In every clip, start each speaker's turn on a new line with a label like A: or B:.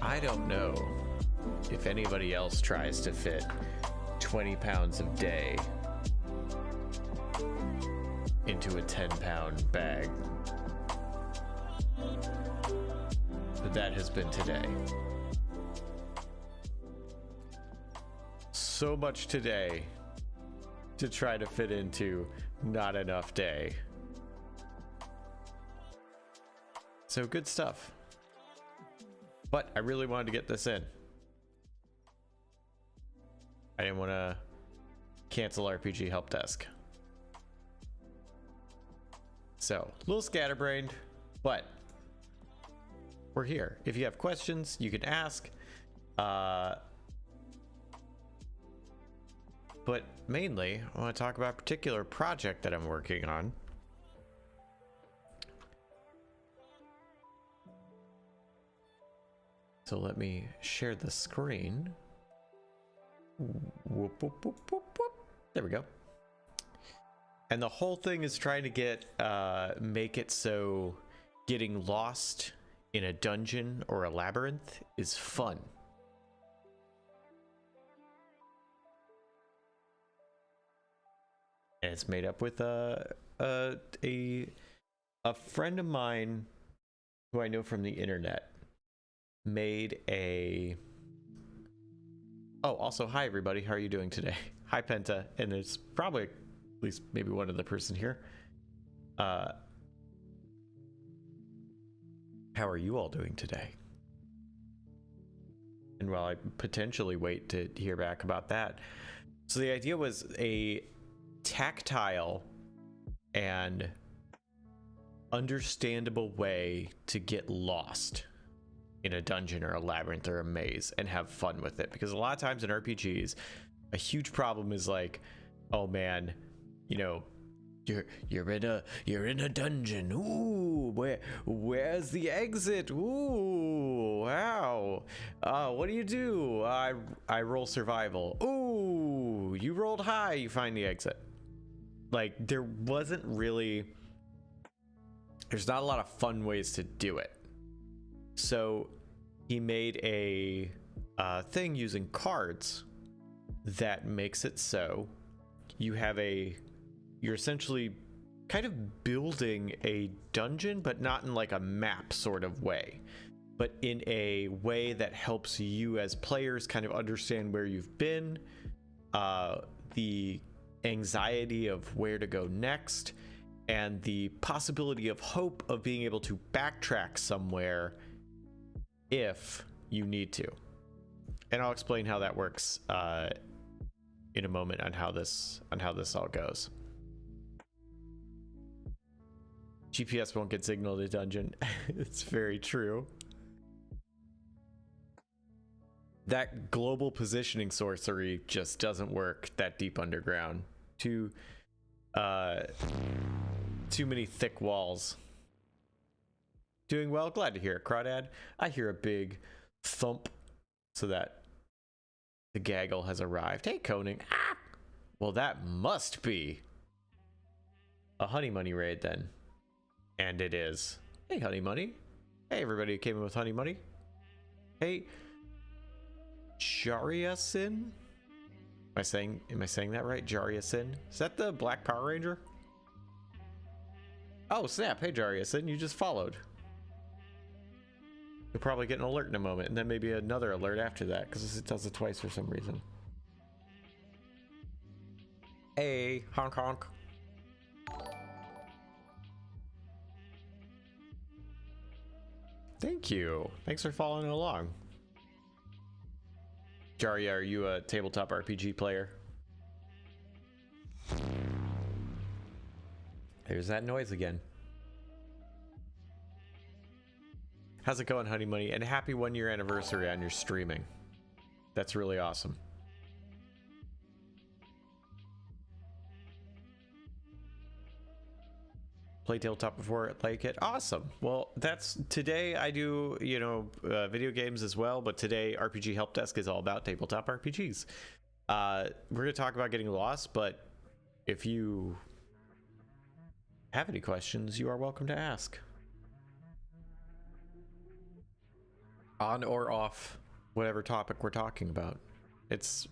A: I don't know if anybody else tries to fit 20 pounds of day into a 10-pound bag, but that has been today. So much today to try to fit into not enough day. So good stuff. But I really wanted to get this in. I didn't want to cancel RPG help desk. So, a little scatterbrained, but we're here. If you have questions, you can ask. But mainly, I want to talk about a particular project that I'm working on. So let me share the screen. Whoop, whoop, whoop, whoop, whoop. There we go. And the whole thing is trying to get make it so getting lost in a dungeon or a labyrinth is fun. And it's made up with a friend of mine who I know from the internet. Made a also hi everybody, how are you doing today? Hi Penta, and there's probably at least maybe one other person here. How are you all doing today? And while I potentially wait to hear back about that, so the idea was a tactile and understandable way to get lost in a dungeon or a labyrinth or a maze and have fun with it, because a lot of times in RPGs a huge problem is like, oh man, you know, you're in a dungeon, ooh, where's the exit, ooh, wow, what do? I roll survival, ooh, you rolled high, you find the exit. Like there's not a lot of fun ways to do it. So he made a thing using cards that makes it so you're essentially kind of building a dungeon, but not in like a map sort of way, but in a way that helps you as players kind of understand where you've been, the anxiety of where to go next, and the possibility of hope of being able to backtrack somewhere if you need to. And I'll explain how that works in a moment on how this all goes. GPS won't get signal to dungeon. It's very true. That global positioning sorcery just doesn't work that deep underground. too many thick walls. Doing well, glad to hear it, Crawdad. I hear a big thump, so that the gaggle has arrived. Hey, Koning. Ah! Well, that must be a Honey Money raid then. And it is. Hey, Honey Money. Hey, everybody who came in with Honey Money. Hey, Jariasin? Am I saying that right? Jariasin? Is that the Black Power Ranger? Oh, snap. Hey, Jariasin, you just followed. You'll probably get an alert in a moment, and then maybe another alert after that, because it does it twice for some reason. Hey, honk honk. Thank you. Thanks for following along. Jaria, are you a tabletop RPG player? There's that noise again. How's it going, Honey Money? And happy 1 year anniversary on your streaming. That's really awesome. Play tabletop before, like it. Awesome. Well, that's today. I do, you know, video games as well, but today RPG Help Desk is all about tabletop RPGs. We're gonna talk about getting lost, but if you have any questions, you are welcome to ask. On or off whatever topic we're talking about. It's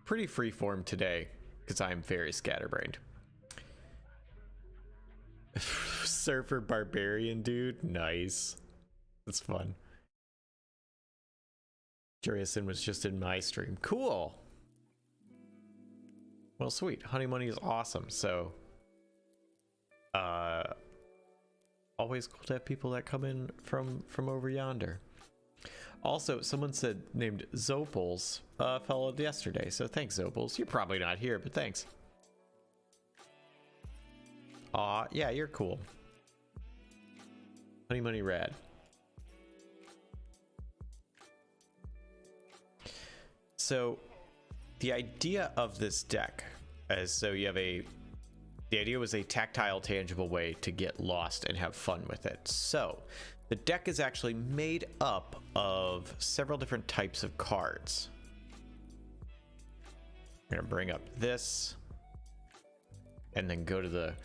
A: pretty freeform today because I'm very scatterbrained. Surfer Barbarian dude, nice. That's fun. Jariasin was just in my stream. Cool. Well, sweet. Honey Money is awesome. So always cool to have people that come in from over yonder. Also, someone said named Zopals followed yesterday, so thanks, Zopals. You're probably not here, but thanks. Aw, yeah, you're cool. Honey Money rad. So, the idea of this deck is so you have the idea was a tactile, tangible way to get lost and have fun with it. So, the deck is actually made up of several different types of cards. I'm gonna bring up this and then go to the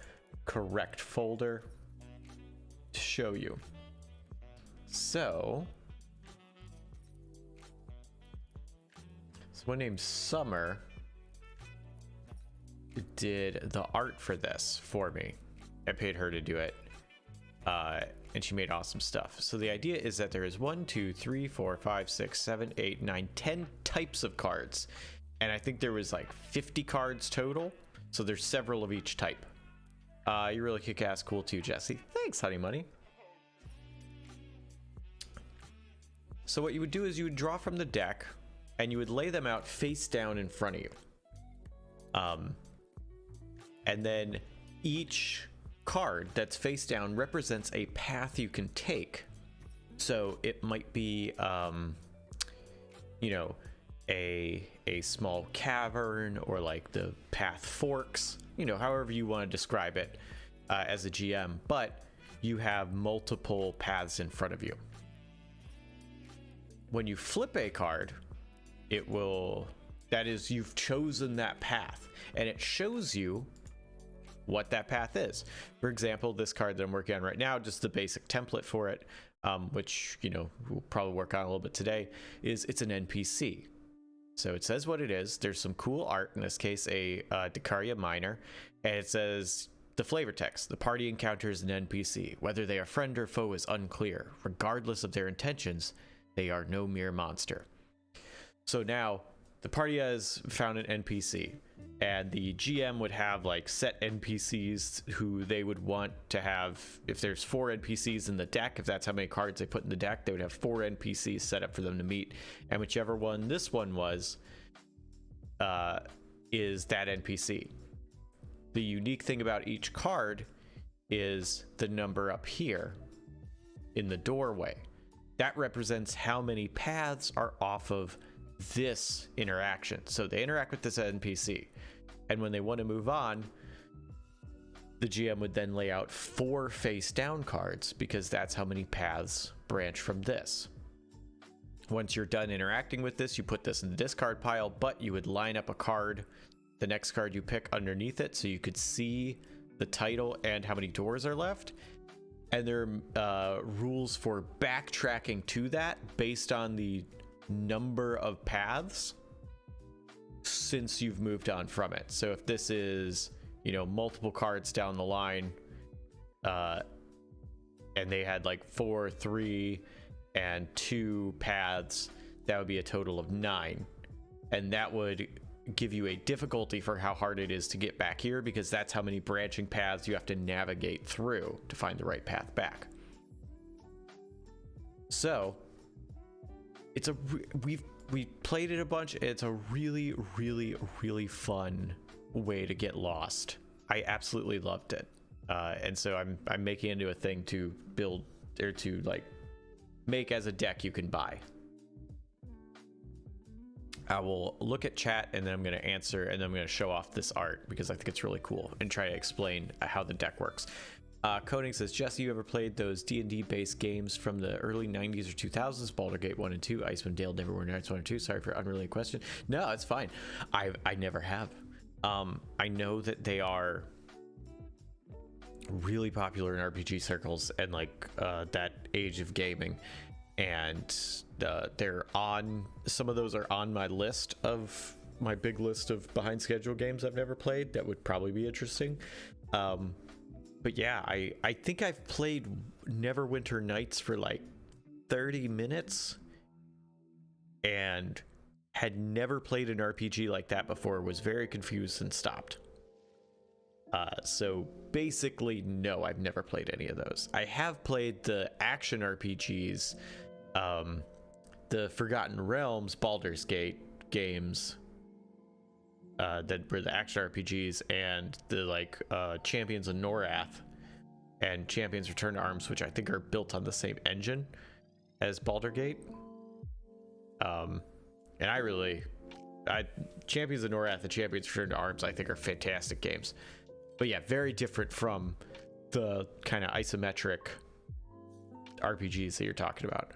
A: correct folder to show you. So, someone named Summer did the art for this for me. I paid her to do it. And she made awesome stuff. So the idea is that there is 1, 2, 3, 4, 5, 6, 7, 8, 9, 10 types of cards. And I think there was like 50 cards total. So there's several of each type. You really kick ass, cool too, Jesse. Thanks, Honey Money. So what you would do is you would draw from the deck and you would lay them out face down in front of you. And then each card that's face down represents a path you can take. So it might be you know, a small cavern, or like the path forks, you know, however you want to describe it as a GM, but you have multiple paths in front of you. When you flip a card, it will, that is, you've chosen that path, and it shows you what that path is. For example, this card that I'm working on right now, just the basic template for it, which, you know, we'll probably work on a little bit today, is it's an NPC. So it says what it is. There's some cool art, in this case a Decaria Minor, and it says the flavor text: the party encounters an NPC. Whether they are friend or foe is unclear. Regardless of their intentions, they are no mere monster. So now the party has found an NPC, and the GM would have like set NPCs who they would want to have. If there's 4 NPCs in the deck, if that's how many cards they put in the deck, they would have 4 NPCs set up for them to meet, and whichever one this one was is that NPC. The unique thing about each card is the number up here in the doorway. That represents how many paths are off of this interaction. So they interact with this NPC, And when they want to move on, the GM would then lay out 4 face down cards, because that's how many paths branch from this. Once you're done interacting with this, you put this in the discard pile, but you would line up a card, the next card you pick, underneath it, so you could see the title and how many doors are left. And there are rules for backtracking to that based on the number of paths since you've moved on from it. So if this is, you know, multiple cards down the line, and they had like 4, 3, and 2 paths, that would be a total of 9. And that would give you a difficulty for how hard it is to get back here, because that's how many branching paths you have to navigate through to find the right path back. So it's a we've played it a bunch. It's a really, really, really fun way to get lost. I absolutely loved it, and so I'm making it into a thing to build, or to like make as a deck you can buy. I will look at chat, and then I'm going to answer, and then I'm going to show off this art because I think it's really cool, and try to explain how the deck works. Coding says, Jesse, you ever played those D&D based games from the early 90s or 2000s? Baldur's Gate 1 and 2, Icewind Dale, Neverwinter Nights 1 and 2. Sorry for unrelated question. No, it's fine. I never have. I know that they are really popular in RPG circles and like that age of gaming, and they're on, some of those are on my list, of my big list of behind schedule games I've never played that would probably be interesting. But yeah, I think I've played Neverwinter Nights for like 30 minutes and had never played an RPG like that before, was very confused and stopped. So basically, no, I've never played any of those. I have played the action RPGs, the Forgotten Realms, Baldur's Gate games, that were the action RPGs, and the like Champions of Norath and Champions Return to Arms, which I think are built on the same engine as Baldur's Gate. And Champions of Norath and Champions Return to Arms I think are fantastic games. But yeah, very different from the kind of isometric RPGs that you're talking about.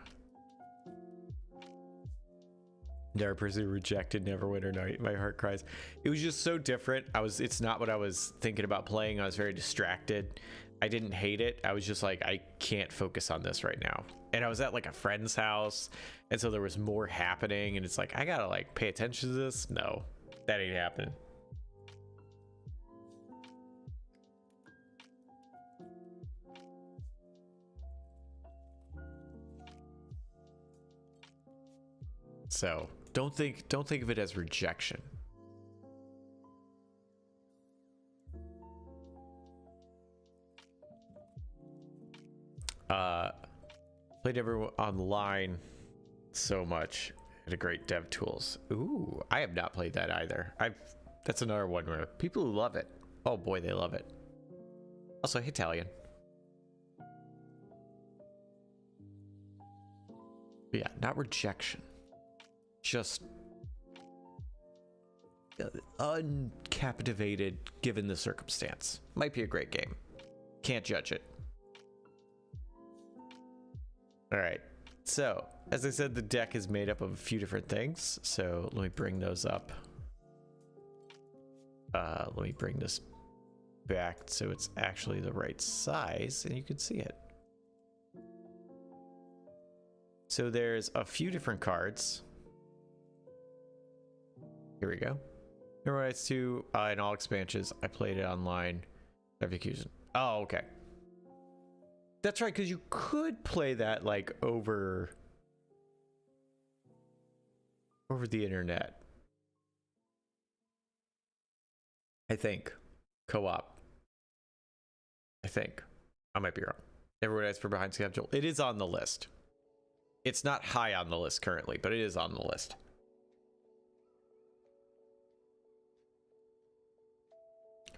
A: Never pursued, rejected, Neverwinter Night. My heart cries. It was just so different. It's not what I was thinking about playing. I was very distracted. I didn't hate it. I was just like, I can't focus on this right now. And I was at like a friend's house, and so there was more happening, and it's like, I gotta like pay attention to this. No, that ain't happening. So don't think of it as rejection. Played everyone online so much. Had a great dev tools. Ooh, I have not played that either. That's another one where people who love it, oh boy, they love it. Also Italian. But yeah, not rejection. Just uncaptivated given the circumstance. Might be a great game. Can't judge it. All right. So, as I said, the deck is made up of a few different things. So let me bring those up. Let me bring this back so it's actually the right size and you can see it. So there's a few different cards. Here we go. Remember, it's 2 in all expansions. I played it online. Execution. Oh, okay. That's right, because you could play that like over the internet. I think co-op. I think I might be wrong. Everyone asks for behind schedule. It is on the list. It's not high on the list currently, but it is on the list.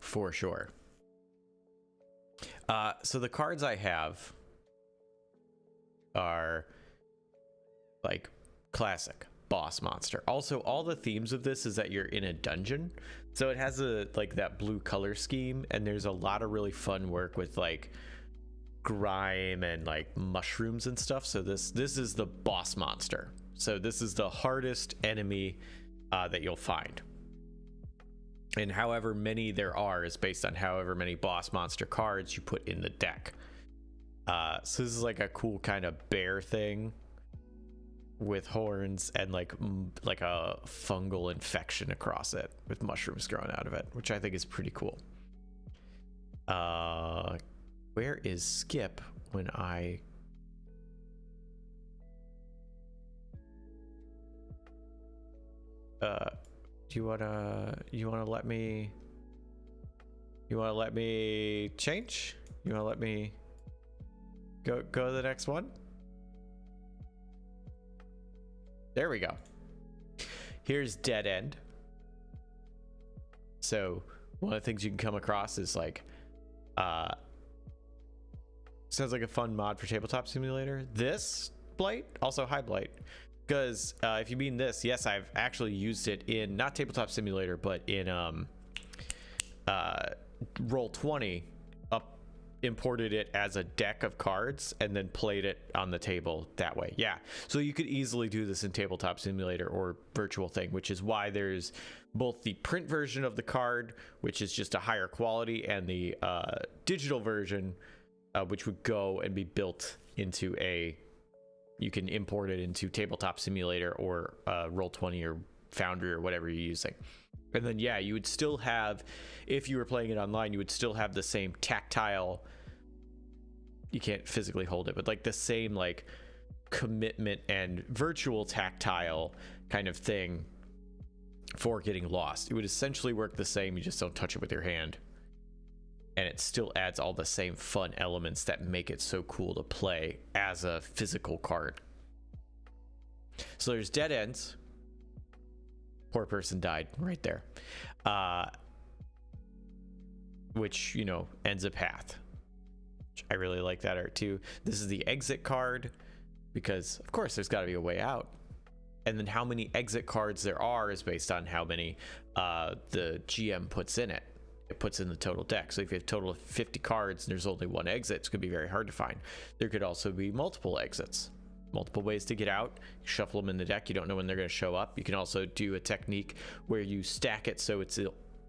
A: For sure. So the cards I have are like classic. boss monster. Also, all the themes of this is that you're in a dungeon, so it has a like that blue color scheme, and there's a lot of really fun work with like grime and like mushrooms and stuff. So this is the boss monster. So this is the hardest enemy that you'll find, and however many there are is based on however many boss monster cards you put in the deck. So this is like a cool kind of bear thing with horns and like a fungal infection across it with mushrooms growing out of it, which I think is pretty cool. Where is Skip when I do you wanna let me change? You wanna let me go to the next one? There we go. Here's Dead End. So one of the things you can come across is like sounds like a fun mod for Tabletop Simulator. This Blight, also hi Blight, because if you mean this, yes, I've actually used it in not Tabletop Simulator, but in Roll20. Imported it as a deck of cards and then played it on the table that way. Yeah, so you could easily do this in Tabletop Simulator or Virtual Thing, which is why there's both the print version of the card, which is just a higher quality, and the digital version, which would go and be built into you can import it into Tabletop Simulator or Roll20 or Foundry or whatever you're using. And then, yeah, you would still have, if you were playing it online, you would still have the same tactile, you can't physically hold it, but like the same like commitment and virtual tactile kind of thing for getting lost. It would essentially work the same, you just don't touch it with your hand. And it still adds all the same fun elements that make it so cool to play as a physical card. So there's Dead Ends. Poor person died right there, which, you know, ends a path. I really like that art too. This is the exit card, because of course there's got to be a way out, and then how many exit cards there are is based on how many the GM puts in it. It puts in the total deck. So if you have a total of 50 cards and there's only one exit, it's gonna be very hard to find. There could also be multiple exits, multiple ways to get out. You shuffle them in the deck, you don't know when they're going to show up. You can also do a technique where you stack it so it's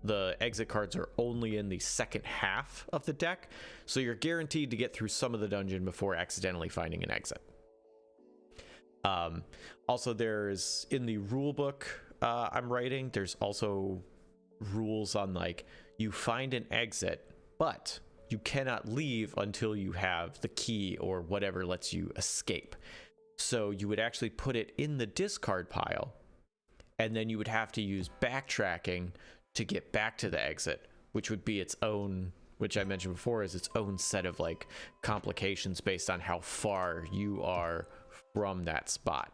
A: the exit cards are only in the second half of the deck, so you're guaranteed to get through some of the dungeon before accidentally finding an exit. Also, there's in the rule book I'm writing, there's also rules on like you find an exit, but you cannot leave until you have the key or whatever lets you escape. So you would actually put it in the discard pile, and then you would have to use backtracking to get back to the exit, which would be its own, which I mentioned before, is its own set of like complications based on how far you are from that spot.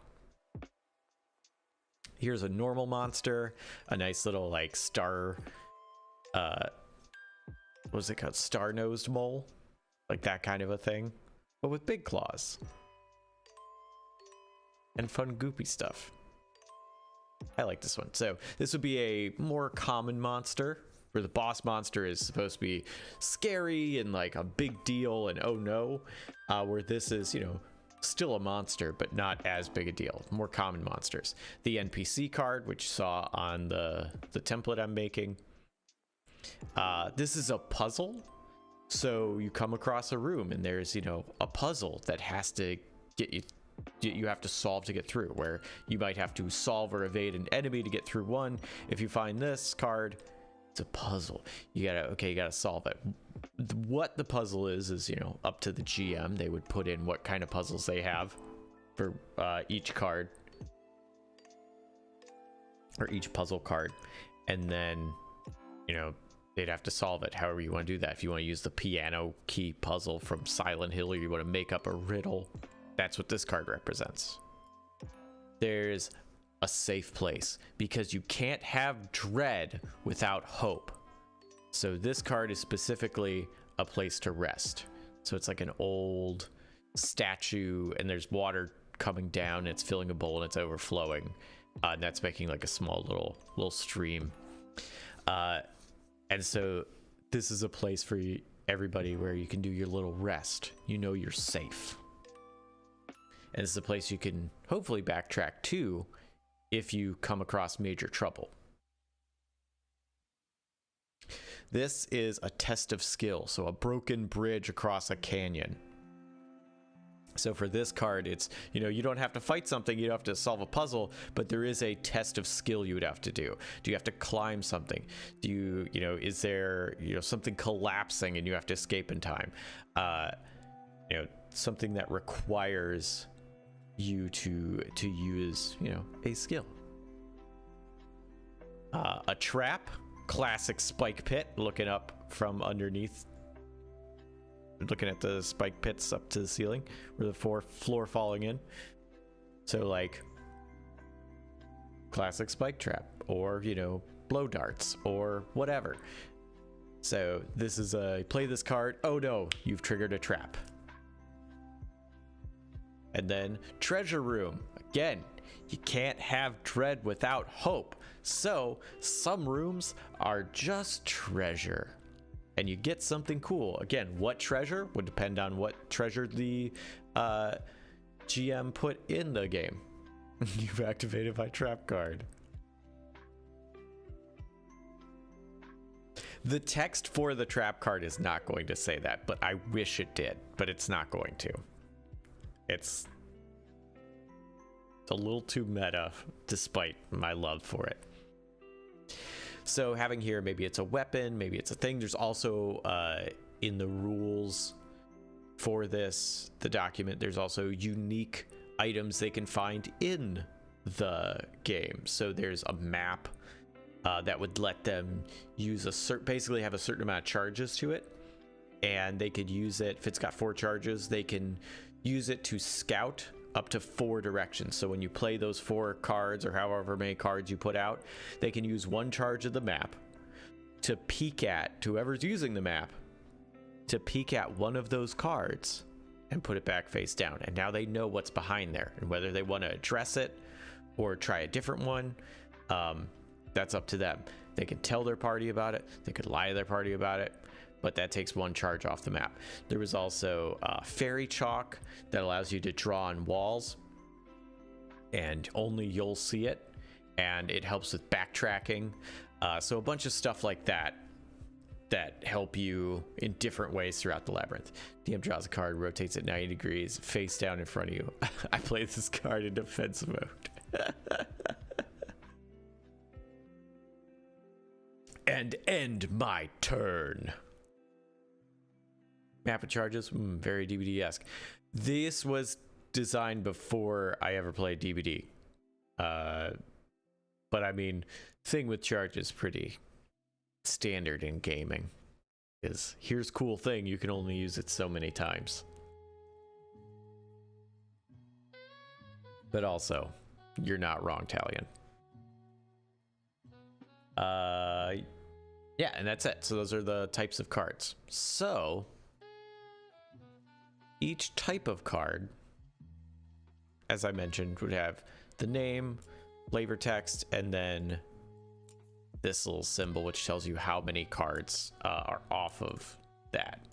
A: Here's a normal monster, a nice little like star, what's it called? Star-nosed mole, like that kind of a thing, but with big claws. And fun goopy stuff. I like this one. So this would be a more common monster, where the boss monster is supposed to be scary and like a big deal and oh no, where this is, you know, still a monster but not as big a deal. More common monsters. The NPC card, which you saw on the template I'm making. This is a puzzle. So you come across a room and there's, you know, a puzzle that has to get you have to solve to get through, where you might have to solve or evade an enemy to get through one. If you find this card, it's a puzzle. You gotta solve it. What the puzzle is, you know, up to the GM. They would put in what kind of puzzles they have for each card, or each puzzle card, and then, you know, they'd have to solve it however you want to do that. If you want to use the piano key puzzle from Silent Hill, or you want to make up a riddle, that's what this card represents. There's a safe place, because you can't have dread without hope. So this card is specifically a place to rest. So it's like an old statue, and there's water coming down, it's filling a bowl and it's overflowing, and that's making like a small little stream. And so this is a place for everybody where you can do your little rest. You know you're safe. And it's a place you can hopefully backtrack to if you come across major trouble. This is a test of skill, so a broken bridge across a canyon. So for this card, it's, you know, you don't have to fight something, you don't have to solve a puzzle, but there is a test of skill you would have to do. Do you have to climb something? Do you, you know, is there, you know, something collapsing and you have to escape in time? You know, something that requires you to use, you know, a skill. A trap, classic spike pit, looking up from underneath. Looking at the spike pits up to the ceiling where the floor falling in. So like classic spike trap, or, you know, blow darts or whatever. So this is play this card. Oh no, you've triggered a trap. And then treasure room. Again, you can't have dread without hope. So some rooms are just treasure. And you get something cool. Again, what treasure would depend on what treasure the GM put in the game. You've activated my trap card. The text for the trap card is not going to say that, but I wish it did, but it's not going to. It's a little too meta, despite my love for it. So having here, maybe it's a weapon, maybe it's a thing. There's also in the rules for this, the document, there's also unique items they can find in the game. So there's a map that would let them use basically have a certain amount of charges to it. And they could use it, if it's got 4 charges, they can use it to scout up to 4 directions. So when you play those 4 cards, or however many cards you put out, they can use 1 charge of the map to peek at, whoever's using the map, to peek at one of those cards and put it back face down. And now they know what's behind there, and whether they want to address it or try a different one, that's up to them. They can tell their party about it, they could lie to their party about it, but that takes 1 charge off the map. There was also fairy chalk that allows you to draw on walls, and only you'll see it, and it helps with backtracking. So a bunch of stuff like that help you in different ways throughout the labyrinth. DM draws a card, rotates it 90 degrees, face down in front of you. I play this card in defensive mode. And end my turn. Map of charges, very DBD-esque. This was designed before I ever played DBD. But I mean, thing with charges pretty standard in gaming. Is here's cool thing, you can only use it so many times. But also, you're not wrong, Talion. Yeah, and that's it. So those are the types of cards. So each type of card, as I mentioned, would have the name, flavor text, and then this little symbol which tells you how many cards are off of that.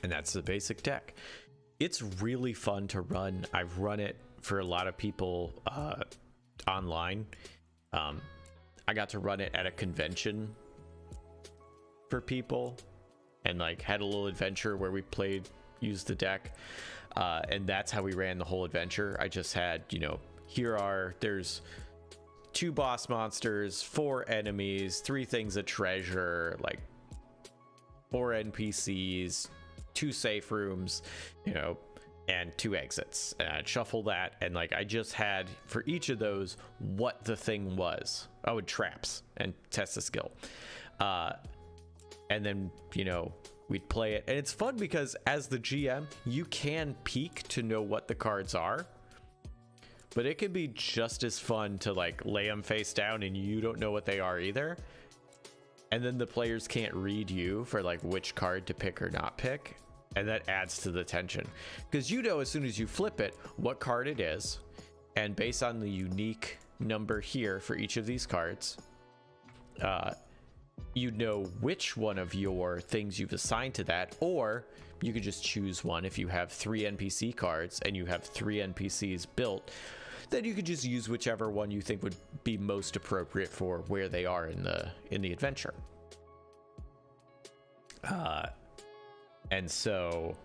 A: And that's the basic deck. It's really fun to run. I've run it for a lot of people online. I got to run it at a convention for people, and like had a little adventure where we used the deck, and that's how we ran the whole adventure. I just had, you know, there's 2 boss monsters, 4 enemies, 3 things of treasure, like 4 NPCs, 2 safe rooms, you know, and 2 exits. And I'd shuffle that, and like I just had for each of those what the thing was. Oh, and traps, and test the skill. And then, you know, we'd play it, and it's fun because as the GM, you can peek to know what the cards are, but it can be just as fun to like lay them face down and you don't know what they are either, and then the players can't read you for like which card to pick or not pick. And that adds to the tension, because you know as soon as you flip it what card it is, and based on the unique number here for each of these cards, you know which one of your things you've assigned to that, or you could just choose one. If you have 3 NPC cards and you have 3 NPCs built, then you could just use whichever one you think would be most appropriate for where they are in the adventure. And so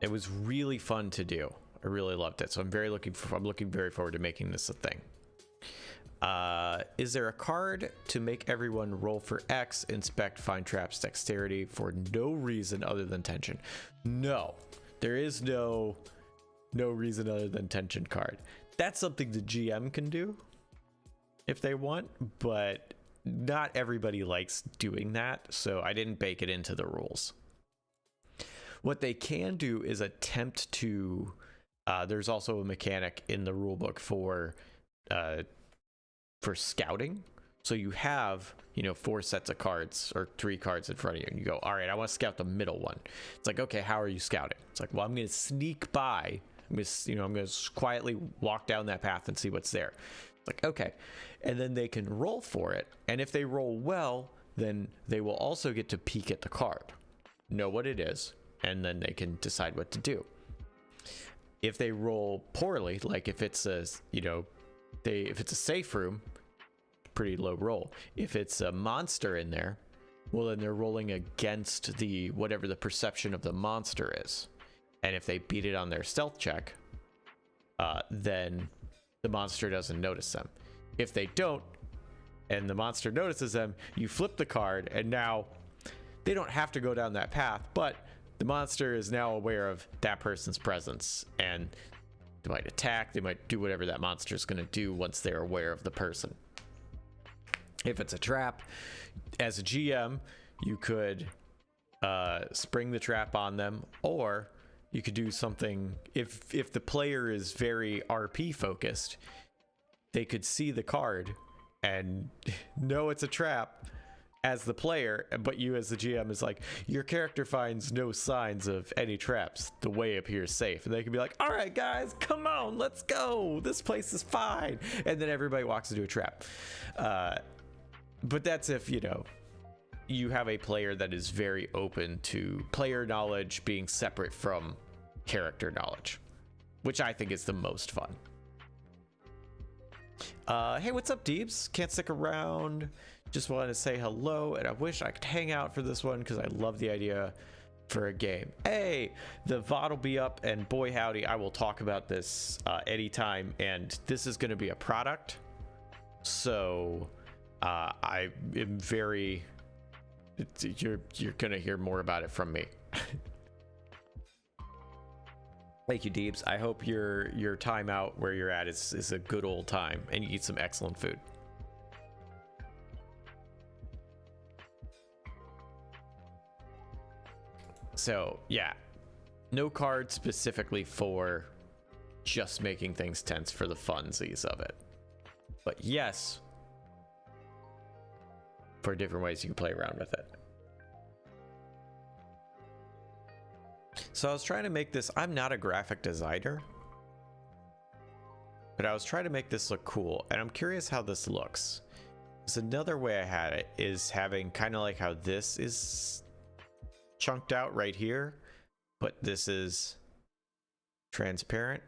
A: it was really fun to do. I really loved it. So I'm looking very forward to making this a thing. Is there a card to make everyone roll for X, inspect, find traps, dexterity for no reason other than tension? No, there is no reason other than tension card. That's something the GM can do if they want, but not everybody likes doing that, so I didn't bake it into the rules. What they can do is attempt to, there's also a mechanic in the rulebook for scouting. So you have, 4 sets of cards or 3 cards in front of you, and you go, all right, I want to scout the middle one. It's like, okay, how are you scouting? It's like, well, I'm going to sneak by. I'm going to quietly walk down that path and see what's there. It's like, okay. And then they can roll for it. And if they roll well, then they will also get to peek at the card, know what it is, and then they can decide what to do. If they roll poorly, like if it's a, if it's a safe room, pretty low roll. If it's a monster in there, well, then they're rolling against whatever the perception of the monster is. And if they beat it on their stealth check, then the monster doesn't notice them. If they don't, and the monster notices them, you flip the card, and now they don't have to go down that path, but the monster is now aware of that person's presence, and they might attack, they might do whatever that monster is going to do once they're aware of the person. If it's a trap, as a GM, you could spring the trap on them, or you could do something. If the player is very RP focused, they could see the card and know it's a trap as the player, but you as the GM is like, your character finds no signs of any traps, the way appears safe, and they can be like, all right guys, come on, let's go, this place is fine, and then everybody walks into a trap. But that's if you have a player that is very open to player knowledge being separate from character knowledge, which I think is the most fun. Hey, what's up, Deebs? Can't stick around. Just wanted to say hello, and I wish I could hang out for this one because I love the idea for a game. Hey, the VOD will be up, and boy howdy, I will talk about this anytime, and this is going to be a product. So I am very... You're going to hear more about it from me. Thank you, Deebs. I hope your time out where you're at is a good old time, and you eat some excellent food. So yeah, no card specifically for just making things tense for the funsies of it, but yes, for different ways you can play around with it. So I was trying to make this, I'm not a graphic designer, but I was trying to make this look cool, and I'm curious how this looks. So another way I had it is having kind of like how this is chunked out right here, but this is transparent.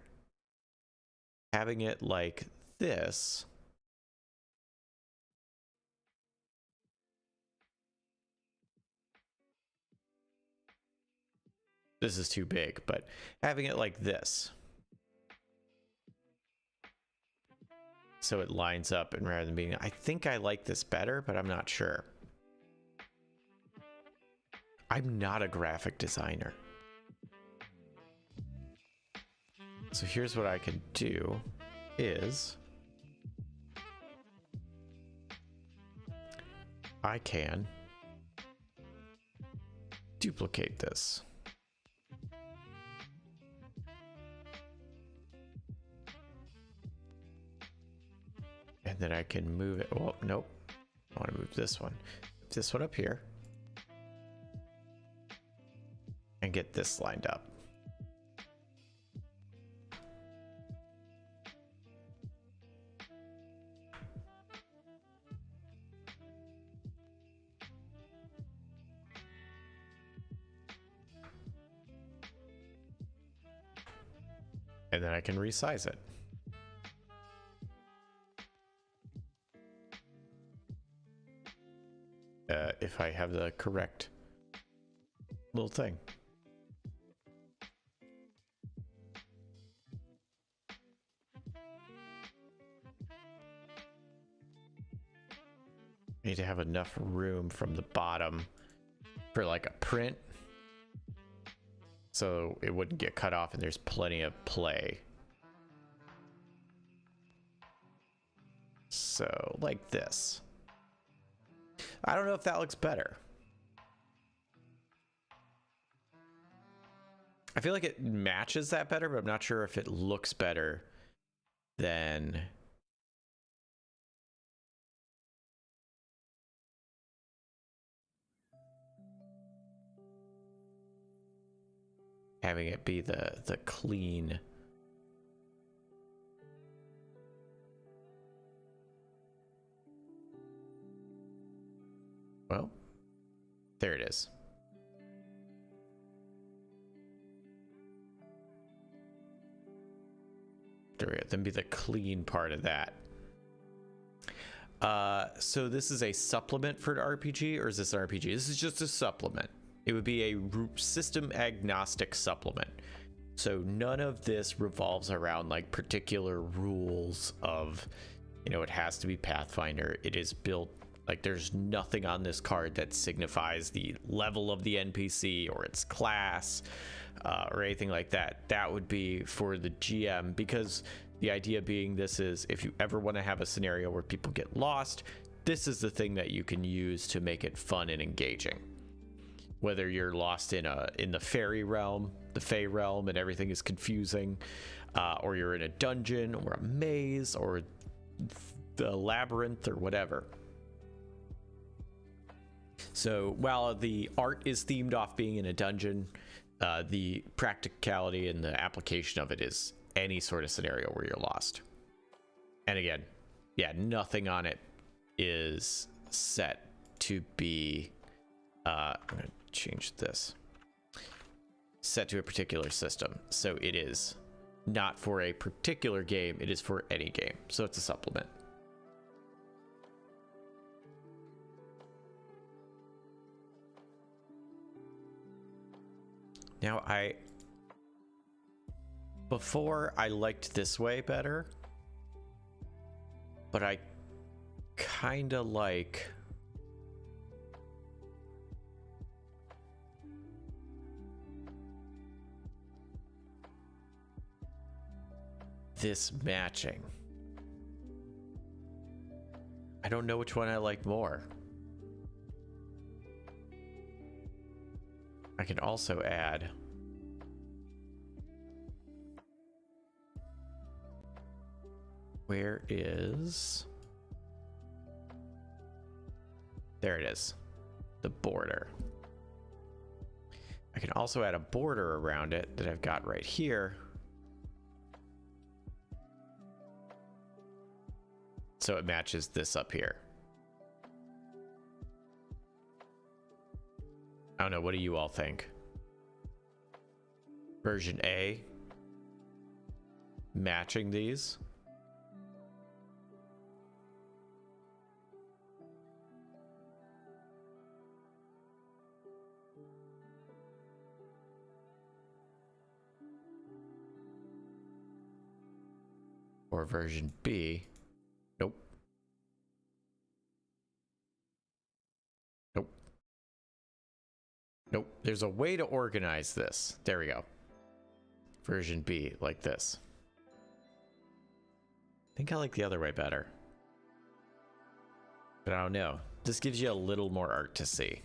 A: Having it like this. This is too big, but having it like this. So it lines up, and rather than being, I think I like this better, but I'm not sure. I'm not a graphic designer. So here's what I can do is I can duplicate this. And then I can move it. Well, nope. I want to move this one. This one up here. And and get this lined up. And then I can resize it. If I have the correct little thing. Need to have enough room from the bottom for like a print, so it wouldn't get cut off and there's plenty of play. So like this. I don't know if that looks better. I feel like it matches that better, but I'm not sure if it looks better than having it be the clean. Well, there it is. There we go. Then be the clean part of that. So this is a supplement for an RPG, or is this an RPG? This is just a supplement. It would be a system agnostic supplement. So none of this revolves around like particular rules of, you know, it has to be Pathfinder. It is built like there's nothing on this card that signifies the level of the NPC or its class or anything like that. That would be for the GM, because the idea being this is if you ever want to have a scenario where people get lost, this is the thing that you can use to make it fun and engaging. Whether you're lost in the fairy realm, the Fey realm, and everything is confusing, or you're in a dungeon or a maze or the labyrinth or whatever. So while the art is themed off being in a dungeon, the practicality and the application of it is any sort of scenario where you're lost. And again, yeah, nothing on it is set to be, I'm gonna change this, set to a particular system. So it is not for a particular game, it is for any game. So it's a supplement. Now before I liked this way better, but I kind of like this matching. I don't know which one I like more. I can also add where is, there it is, the border. I can also add a border around it that I've got right here, so it matches this up here. I don't know, what do you all think? Version A matching these? Or version B? Nope. Nope. Nope. There's a way to organize this. There we go. Version B, like this. I think I like the other way better. But I don't know. This gives you a little more art to see.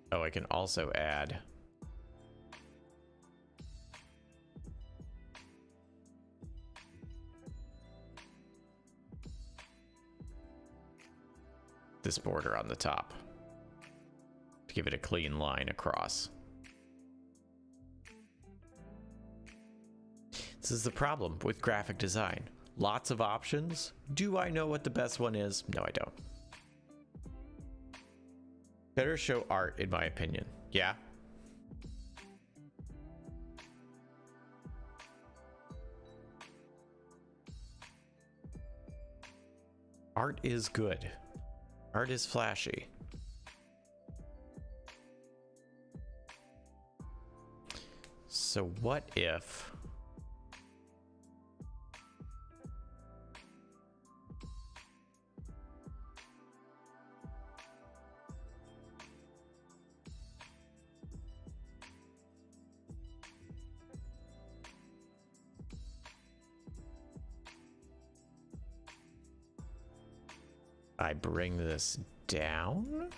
A: Oh, I can also add this border on the top to give it a clean line across. This is the problem with graphic design. Lots of options. Do I know what the best one is? No, I don't. Better show art, in my opinion. Yeah. Art is good. Art is flashy. So what if... I bring this down?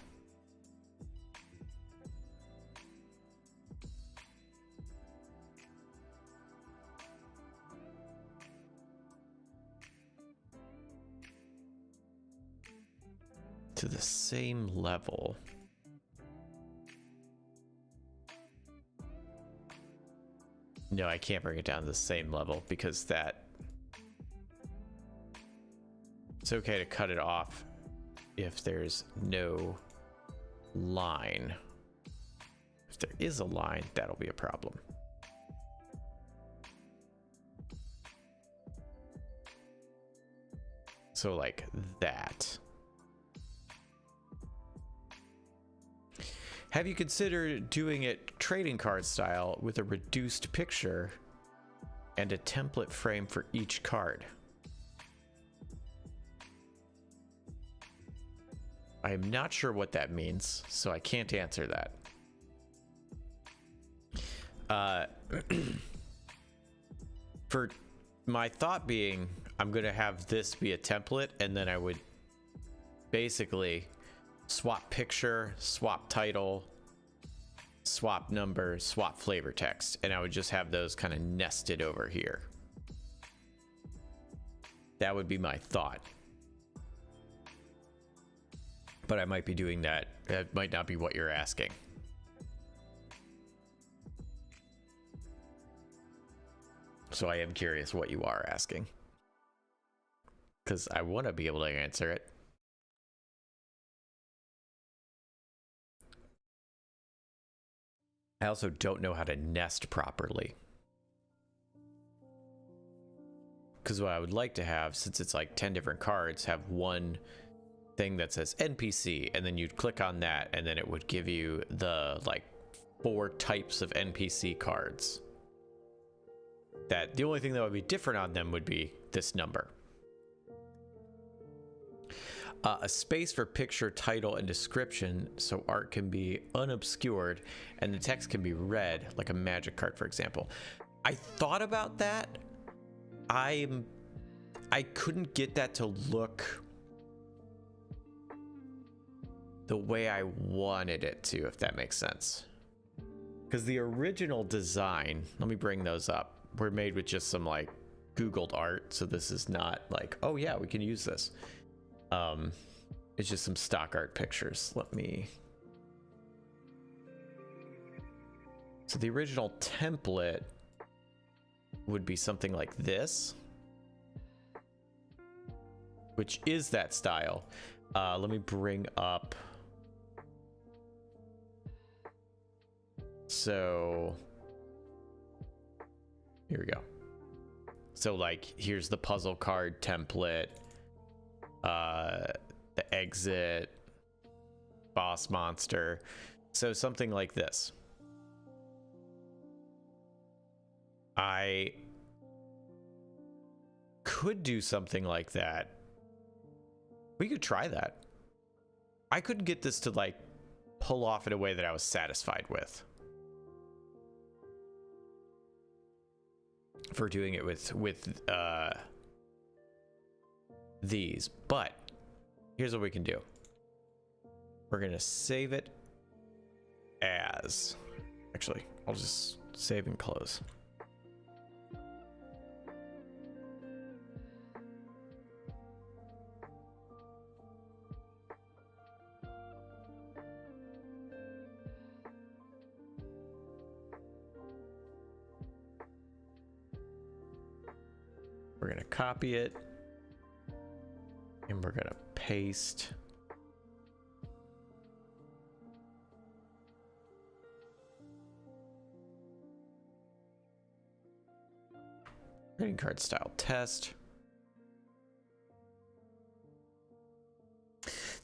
A: To the same level. No, I can't bring it down to the same level because that... It's okay to cut it off if there's no line. If there is a line, that'll be a problem. So like that. Have you considered doing it trading card style with a reduced picture and a template frame for each card? I am not sure what that means, so I can't answer that. For my thought being, I'm going to have this be a template, and then I would basically swap picture, swap title, swap number, swap flavor text, and I would just have those kind of nested over here. That would be my thought. But I might be doing that. That might not be what you're asking. So I am curious what you are asking, because I want to be able to answer it. I also don't know how to nest properly. Because what I would like to have, since it's like 10 different cards, have one thing that says NPC, and then you'd click on that, and then it would give you the like 4 types of NPC cards. That the only thing that would be different on them would be this number. A space for picture, title, and description, so art can be unobscured and the text can be read, like a magic card, for example. I thought about that. I couldn't get that to look the way I wanted it to, if that makes sense. Because the original design, let me bring those up, were made with just some like Googled art, so this is not like, oh yeah, we can use this. It's just some stock art pictures. Let me... So the original template would be something like this, which is that style. Let me bring up... So here we go. So like, here's the puzzle card template, the exit, boss monster. So something like this. I could do something like that. We could try that. I couldn't get this to like pull off in a way that I was satisfied with. For doing it with these, but here's what we can do. We're gonna save it as, actually, I'll just save and close. we're gonna copy it and we're gonna paste. Trading card style test.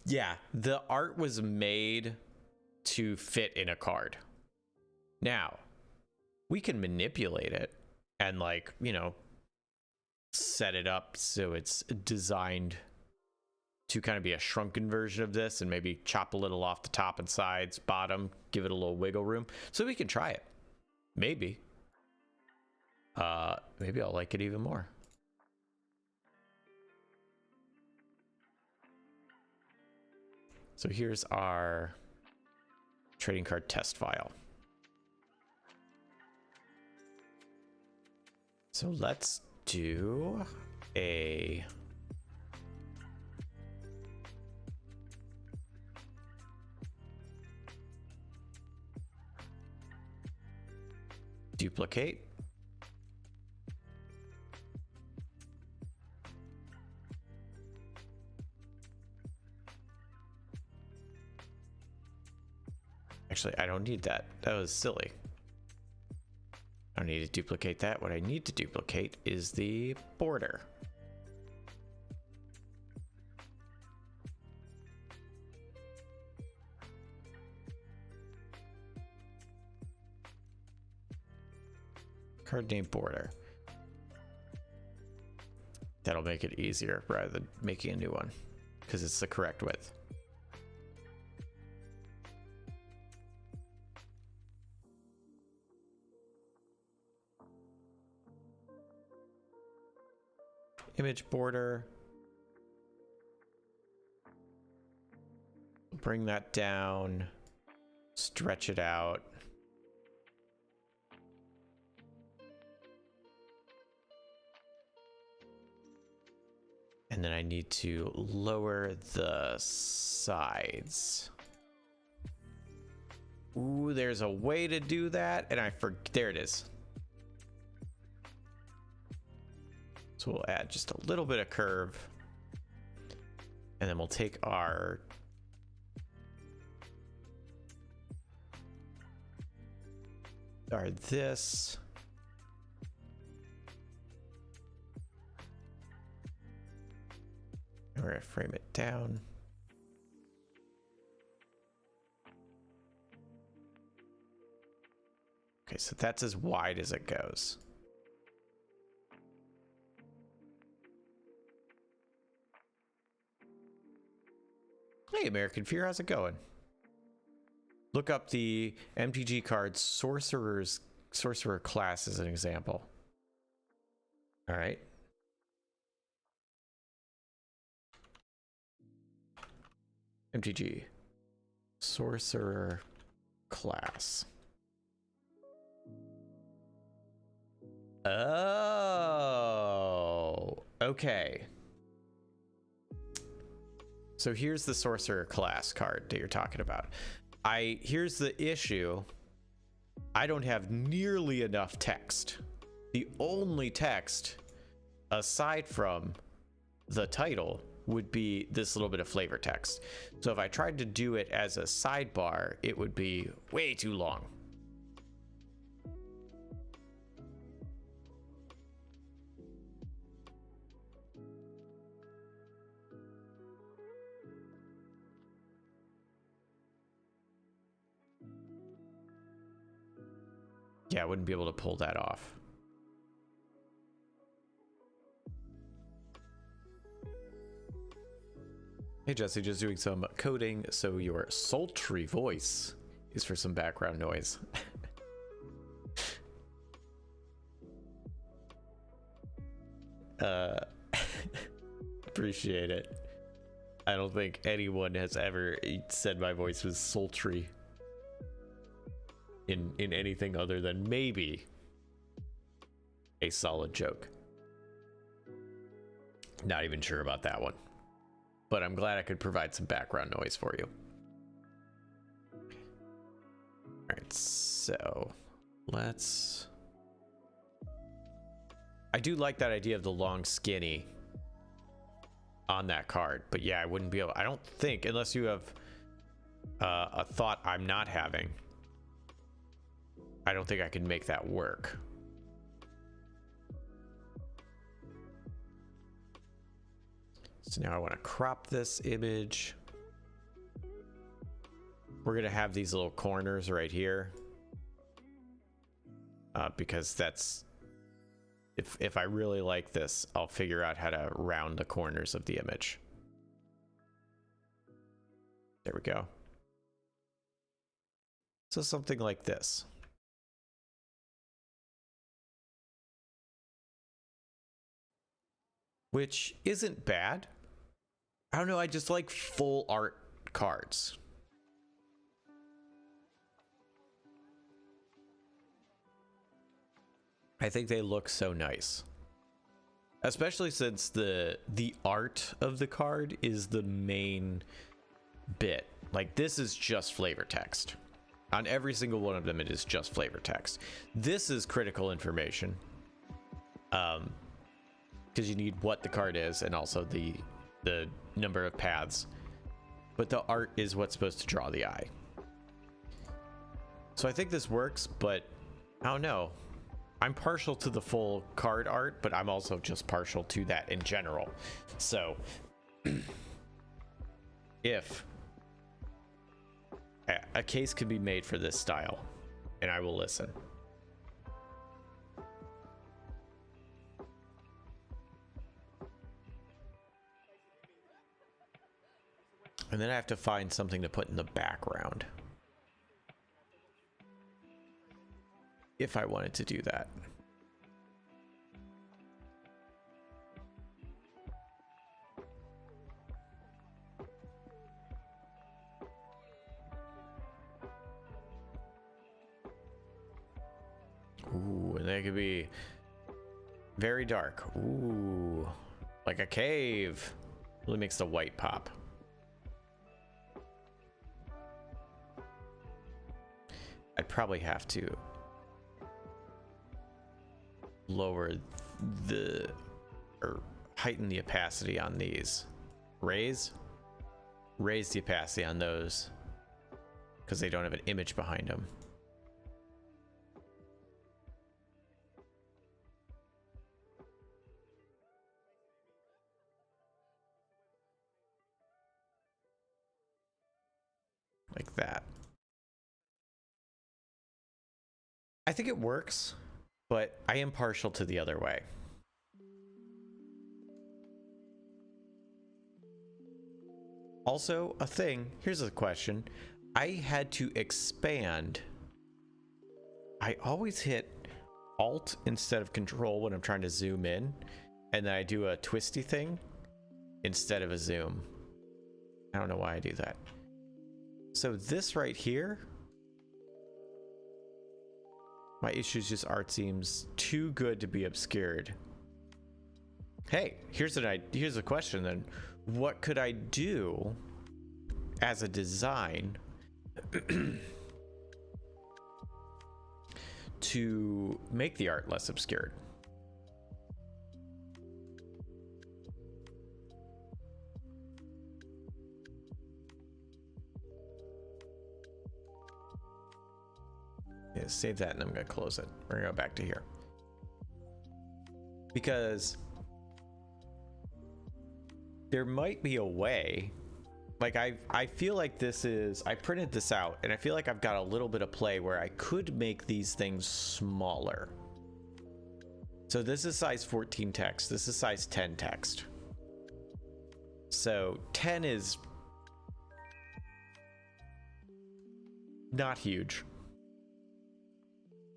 A: Yeah, the art was made to fit in a card. Now, we can manipulate it and, like, you know, set it up so it's designed to kind of be a shrunken version of this, and maybe chop a little off the top and sides, bottom, give it a little wiggle room. So we can try it. Maybe. Maybe I'll like it even more. So here's our trading card test file. So let's do a duplicate. Actually, I don't need that. That was silly. I don't need to duplicate that. What I need to duplicate is the border. Card name border. That'll make it easier rather than making a new one, because it's the correct width. Image border. Bring that down. Stretch it out. And then I need to lower the sides. Ooh, there's a way to do that, and there it is. So we'll add just a little bit of curve, and then we'll take our this. And we're gonna frame it down. Okay, so that's as wide as it goes. Hey, American Fear, how's it going? Look up the MTG card Sorcerer class as an example. All right. MTG Sorcerer class. Oh, okay. So here's the Sorcerer class card that you're talking about. Here's the issue. I don't have nearly enough text. The only text, aside from the title, would be this little bit of flavor text. So if I tried to do it as a sidebar, it would be way too long. Yeah, I wouldn't be able to pull that off. Hey Jesse, just doing some coding, so your sultry voice is for some background noise. Appreciate it. I don't think anyone has ever said my voice was sultry in anything other than maybe a solid joke. Not even sure about that one, but I'm glad I could provide some background noise for you. All right, so let's... I do like that idea of the long skinny on that card, but yeah, I wouldn't be able, I don't think, unless you have a thought I'm not having, I don't think I can make that work. So now I want to crop this image. We're going to have these little corners right here. Because that's, if I really like this, I'll figure out how to round the corners of the image. There we go. So something like this. Which isn't bad. I don't know, I just like full art cards. I think they look so nice. Especially since the art of the card is the main bit. Like, this is just flavor text. On every single one of them, it is just flavor text. This is critical information. Because you need what the card is and also the number of paths. But the art is what's supposed to draw the eye. So I think this works, but I don't know. I'm partial to the full card art, but I'm also just partial to that in general. So if a case could be made for this style, and I will listen. And then I have to find something to put in the background, if I wanted to do that. Ooh, and they could be very dark. Ooh, like a cave. Really makes the white pop. I'd probably have to lower the, or heighten the opacity on these. Raise the opacity on those because they don't have an image behind them. Like that. I think it works, but I am partial to the other way. Also, a thing, here's a question. I had to expand. I always hit Alt instead of Control when I'm trying to zoom in, and then I do a twisty thing instead of a zoom. I don't know why I do that. So this right here, my issue is just art seems too good to be obscured. Hey, here's a question then. What could I do as a design to make the art less obscured? Yeah, save that and I'm gonna close it. We're gonna go back to here. Because there might be a way, like I feel like this is, I printed this out and I feel like I've got a little bit of play where I could make these things smaller. So this is size 14 text, this is size 10 text. So 10 is not huge.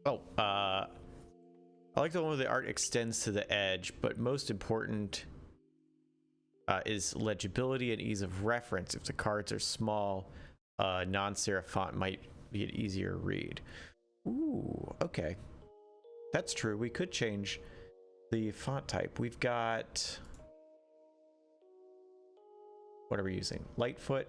A: Oh, I like the one where the art extends to the edge, but most important is legibility and ease of reference. If the cards are small, non-serif font might be an easier read. Ooh, okay. That's true. We could change the font type. We've got, what are we using? Lightfoot.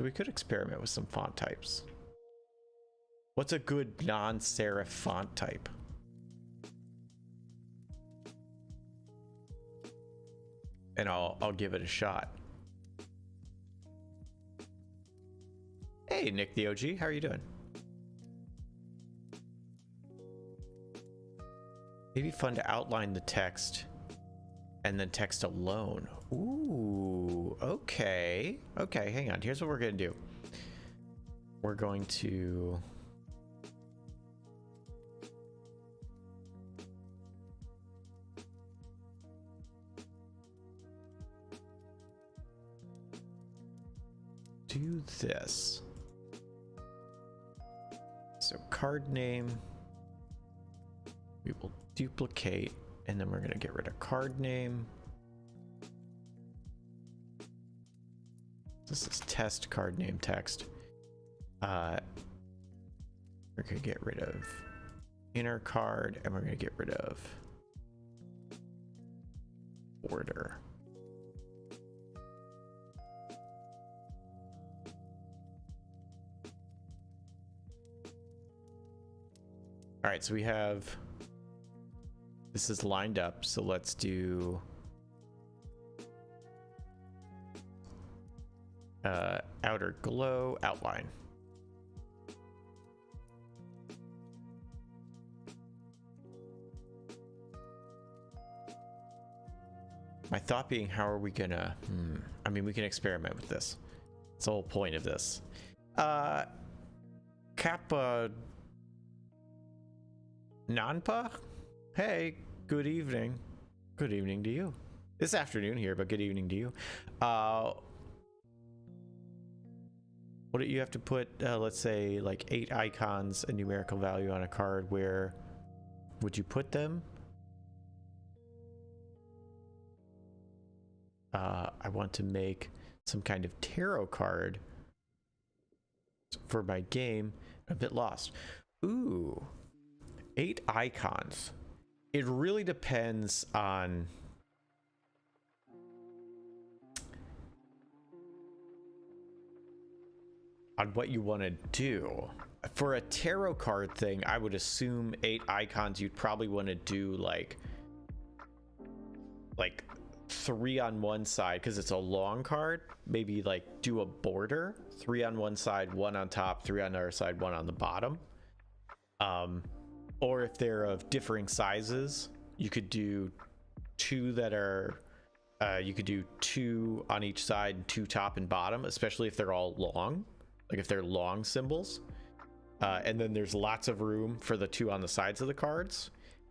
A: So we could experiment with some font types. What's a good non-serif font type? And I'll give it a shot. Hey, Nick the OG, how are you doing? Maybe fun to outline the text and then text alone. Ooh, okay. Okay, hang on. Here's what we're gonna do. We're going to do this. So card name, we will duplicate, and then we're going to get rid of card name. This is test card name text. We're going to get rid of inner card, and we're going to get rid of border. All right, so we have, this is lined up, so let's do outer glow outline. My thought being, how are we gonna, I mean, we can experiment with this. That's the whole point of this. Kappa Nanpa? Hey, good evening. Good evening to you. It's afternoon here, but good evening to you. What do you have to put, let's say, like 8 icons, a numerical value on a card? Where would you put them? I want to make some kind of tarot card for my game. I'm a bit lost. Ooh. 8 icons. It really depends on what you want to do. For a tarot card thing, I would assume 8 icons, you'd probably want to do like 3 on one side, because it's a long card. Maybe like do a border, 3 on one side, 1 on top, 3 on the other side, 1 on the bottom. Or if they're of differing sizes, you could do 2 that are, you could do 2 on each side, and 2 top and bottom, especially if they're all long, like if they're long symbols. And then there's lots of room for the 2 on the sides of the cards.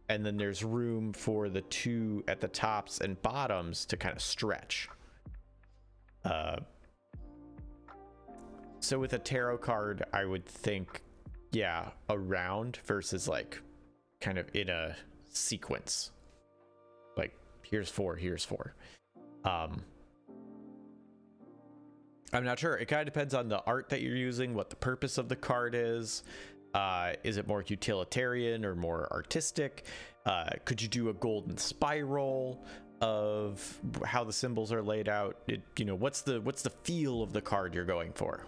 A: And then there's room for the 2 at the tops and bottoms to kind of stretch. So with a tarot card, I would think, yeah, around versus like kind of in a sequence. Like here's 4, here's 4. I'm not sure. It kind of depends on the art that you're using, what the purpose of the card is. Is it more utilitarian or more artistic? Could you do a golden spiral of how the symbols are laid out? You know, what's the feel of the card you're going for?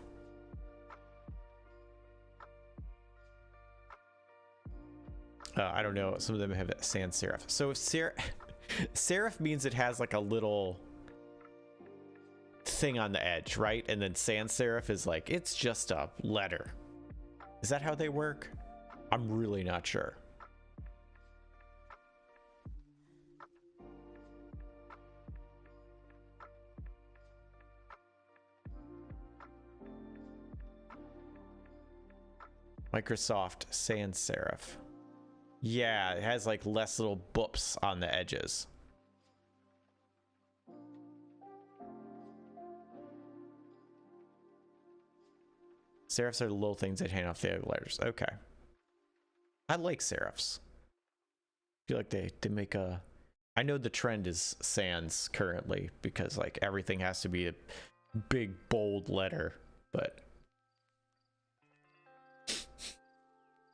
A: I don't know. Some of them have sans serif. So serif means it has like a little thing on the edge, right? And then sans serif is like, it's just a letter. Is that how they work? I'm really not sure. Microsoft sans serif. Yeah, it has like less little boops on the edges. Serifs are the little things that hang off the other letters. Okay. I like serifs. I feel like they make a... I know the trend is sans currently because like everything has to be a big bold letter, but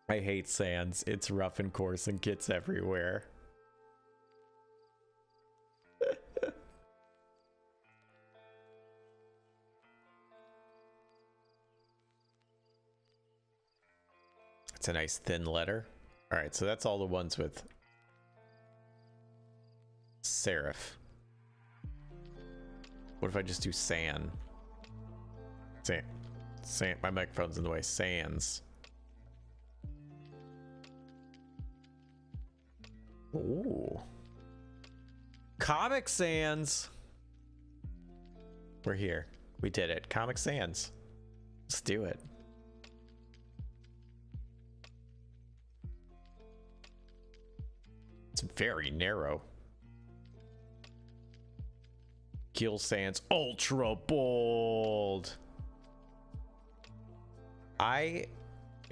A: I hate sans. It's rough and coarse and gets everywhere. That's a nice thin letter. All right, so that's all the ones with serif. What if I just do san? San. My microphone's in the way. Sans. Ooh. Comic Sans. We're here. We did it. Comic Sans. Let's do it. It's very narrow. Gill Sans Ultra Bold. I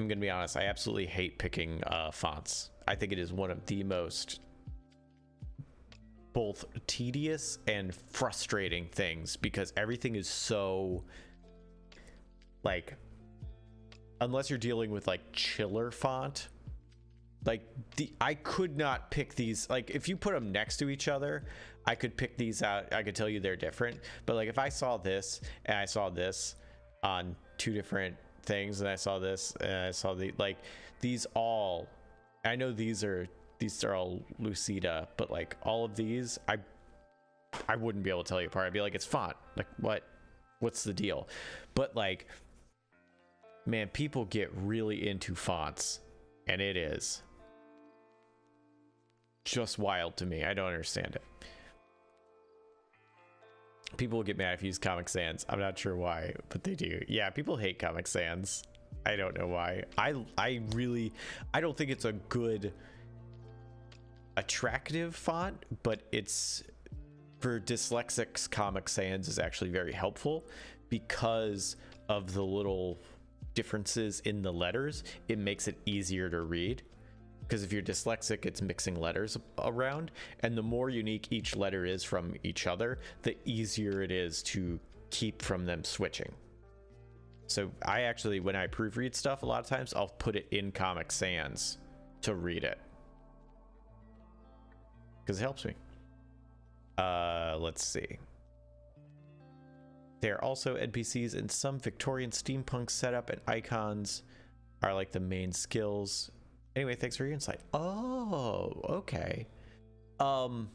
A: am going to be honest. I absolutely hate picking fonts. I think it is one of the most both tedious and frustrating things because everything is so like, unless you're dealing with like chiller font, like I could not pick these. Like if you put them next to each other, I could pick these out. I could tell you they're different. But like if I saw this and I saw this on two different things, and I saw this and I saw the like these all. I know these are all Lucida, but like all of these, I wouldn't be able to tell you apart. I'd be like, it's font. Like what's the deal? But like, man, people get really into fonts, and it is just wild to me. I don't understand it. People will get mad if you use Comic Sans. I'm not sure why, but they do. Yeah, people hate Comic Sans. I don't know why. I don't think it's a good attractive font, but it's for dyslexics. Comic Sans is actually very helpful because of the little differences in the letters. It makes it easier to read because if you're dyslexic, it's mixing letters around, and the more unique each letter is from each other, the easier it is to keep from them switching. So I actually, when I proofread stuff, a lot of times I'll put it in Comic Sans to read it because it helps me. Let's see. There are also NPCs in some Victorian steampunk setup, and icons are like the main skills. Anyway, thanks for your insight. Oh, okay. No,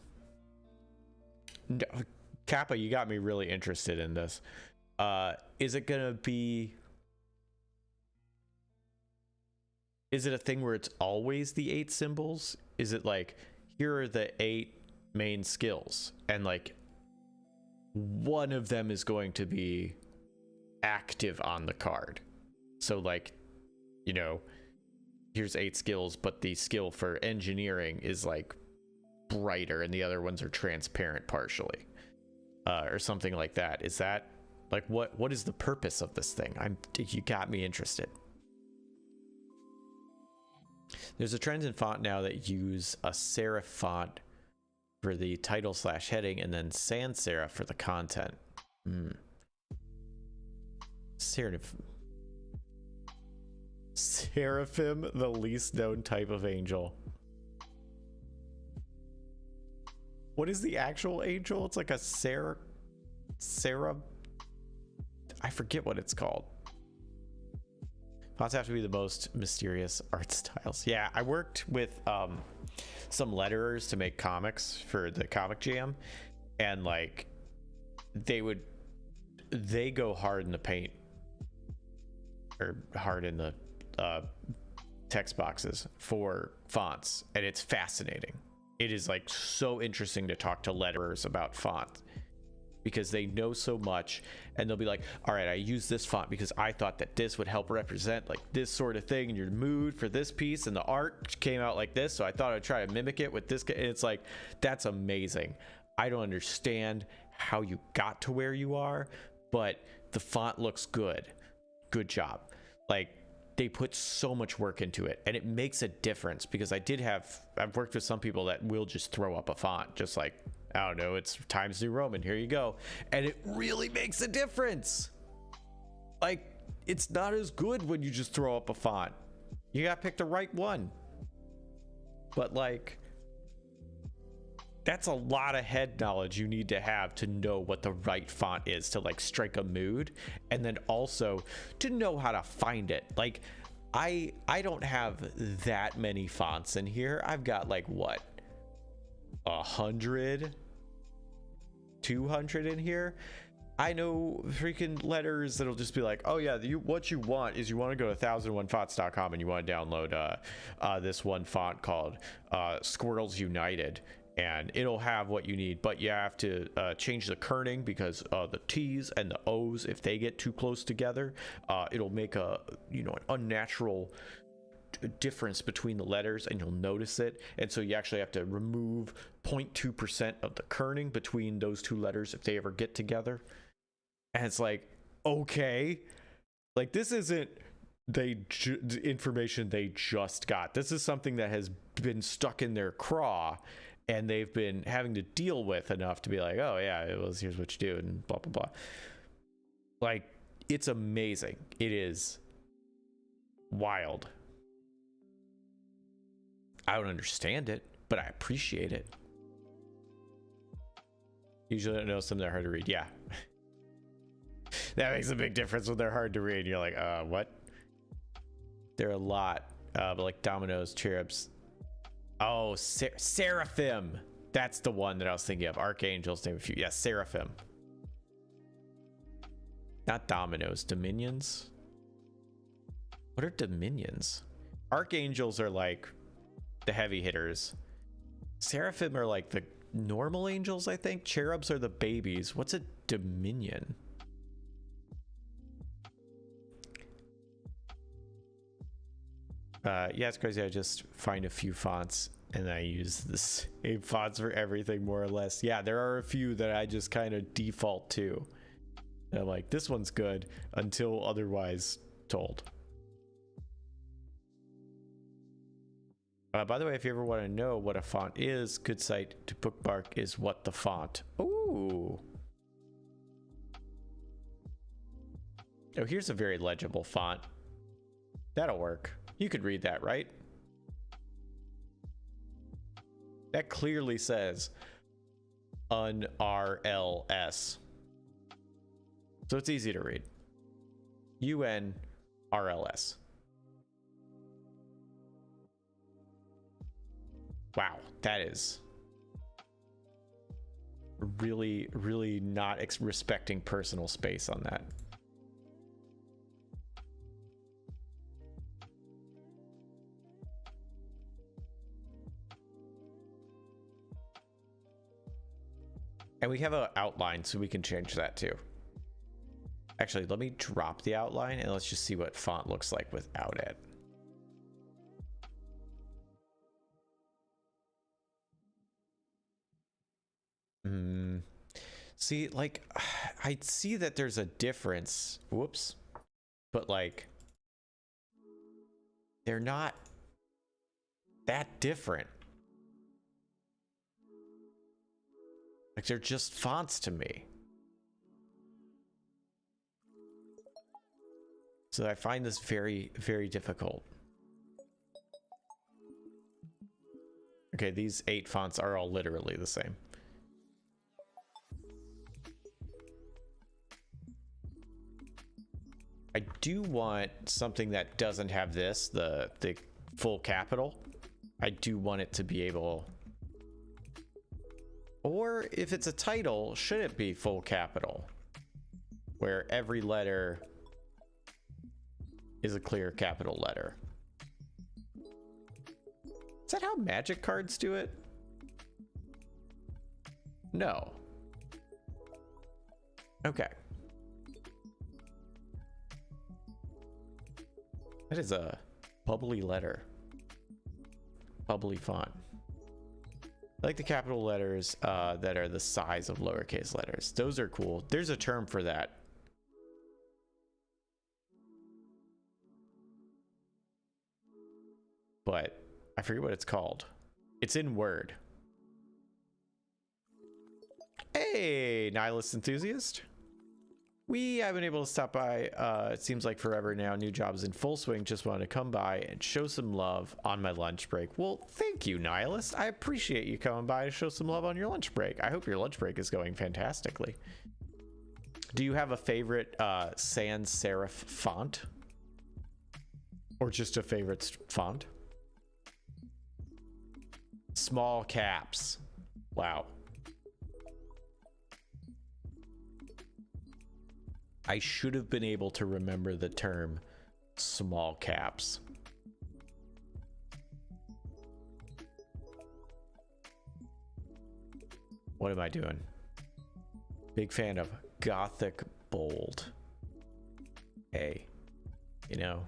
A: Kappa, you got me really interested in this. Is it gonna be, is it a thing where it's always the 8 symbols? Is it like, here are the 8 main skills, and like one of them is going to be active on the card? So like, you know, here's 8 skills, but the skill for engineering is like brighter and the other ones are transparent partially, or something like that. Is that like, what is the purpose of this thing? You got me interested. There's a trend in font now that use a serif font for the title / heading and then sans serif for the content. Seraphim, the least known type of angel. What is the actual angel? It's like a Sarah. I forget what it's called. Fonts have to be the most mysterious art styles. Yeah, I worked with some letterers to make comics for the Comic Jam, and like they go hard in the paint or hard in the text boxes for fonts, and it's fascinating. It is like so interesting to talk to letterers about fonts because they know so much, and they'll be like, all right, I use this font because I thought that this would help represent like this sort of thing in your mood for this piece, and the art came out like this, so I thought I'd try to mimic it with this. And it's like, that's amazing. I don't understand how you got to where you are, but the font looks good. Good job. Like, they put so much work into it, and it makes a difference because I've worked with some people that will just throw up a font, just like, I don't know, it's Times New Roman, here you go. And it really makes a difference. Like, it's not as good when you just throw up a font. You gotta pick the right one. But like, that's a lot of head knowledge you need to have to know what the right font is to like strike a mood, and then also to know how to find it. Like, I don't have that many fonts in here. I've got like what, 100, 200 in here. I know freaking letters that'll just be like, oh yeah, what you want is you want to go to 1001fonts.com and you want to download this one font called Squirrels United, and it'll have what you need, but you have to change the kerning because the T's and the O's, if they get too close together, it'll make an unnatural difference between the letters, and you'll notice it. And so you actually have to remove 0.2% of the kerning between those two letters if they ever get together. And it's like, okay, like this isn't information they just got. This is something that has been stuck in their craw, and they've been having to deal with enough to be like, oh yeah, here's what you do, and blah blah blah. Like, it's amazing. It is wild. I don't understand it, but I appreciate it. Usually I don't know some that are hard to read. Yeah. That makes a big difference when they're hard to read. You're like, what? There are a lot, but like dominoes, cherubs. Oh, seraphim. That's the one that I was thinking of. Archangels, name a few. Yeah, seraphim. Not dominoes, dominions. What are dominions? Archangels are like the heavy hitters. Seraphim are like the normal angels, I think. Cherubs are the babies. What's a dominion? Yeah, it's crazy. I just find a few fonts and I use the same fonts for everything, more or less. Yeah, there are a few that I just kind of default to. And I'm like, this one's good until otherwise told. By the way, if you ever want to know what a font is, good site to bookmark is What the Font. Ooh. Oh, here's a very legible font. That'll work. You could read that, right? That clearly says UNRLS. So it's easy to read. UNRLS. Wow, that is really, really not respecting personal space on that. And we have an outline, so we can change that too. Actually, let me drop the outline and let's just see what font looks like without it. See, like, I see that there's a difference. Whoops. But like, they're not that different. Like, they're just fonts to me. So I find this very, very difficult. Okay, these 8 fonts are all literally the same. I do want something that doesn't have this, the full capital. I do want it to be able... Or if it's a title, should it be full capital? Where every letter is a clear capital letter. Is that how Magic cards do it? No. Okay. That is a bubbly letter. Bubbly font. I like the capital letters that are the size of lowercase letters. Those are cool. There's a term for that. But I forget what it's called. It's in Word. Hey, Nihilist Enthusiast. We have been able to stop by, it seems like forever now. New jobs in full swing. Just wanted to come by and show some love on my lunch break. Well, thank you, Nihilist. I appreciate you coming by to show some love on your lunch break. I hope your lunch break is going fantastically. Do you have a favorite sans serif font? Or just a favorite font? Small caps. Wow. I should have been able to remember the term small caps. What am I doing? Big fan of Gothic bold. Hey, you know.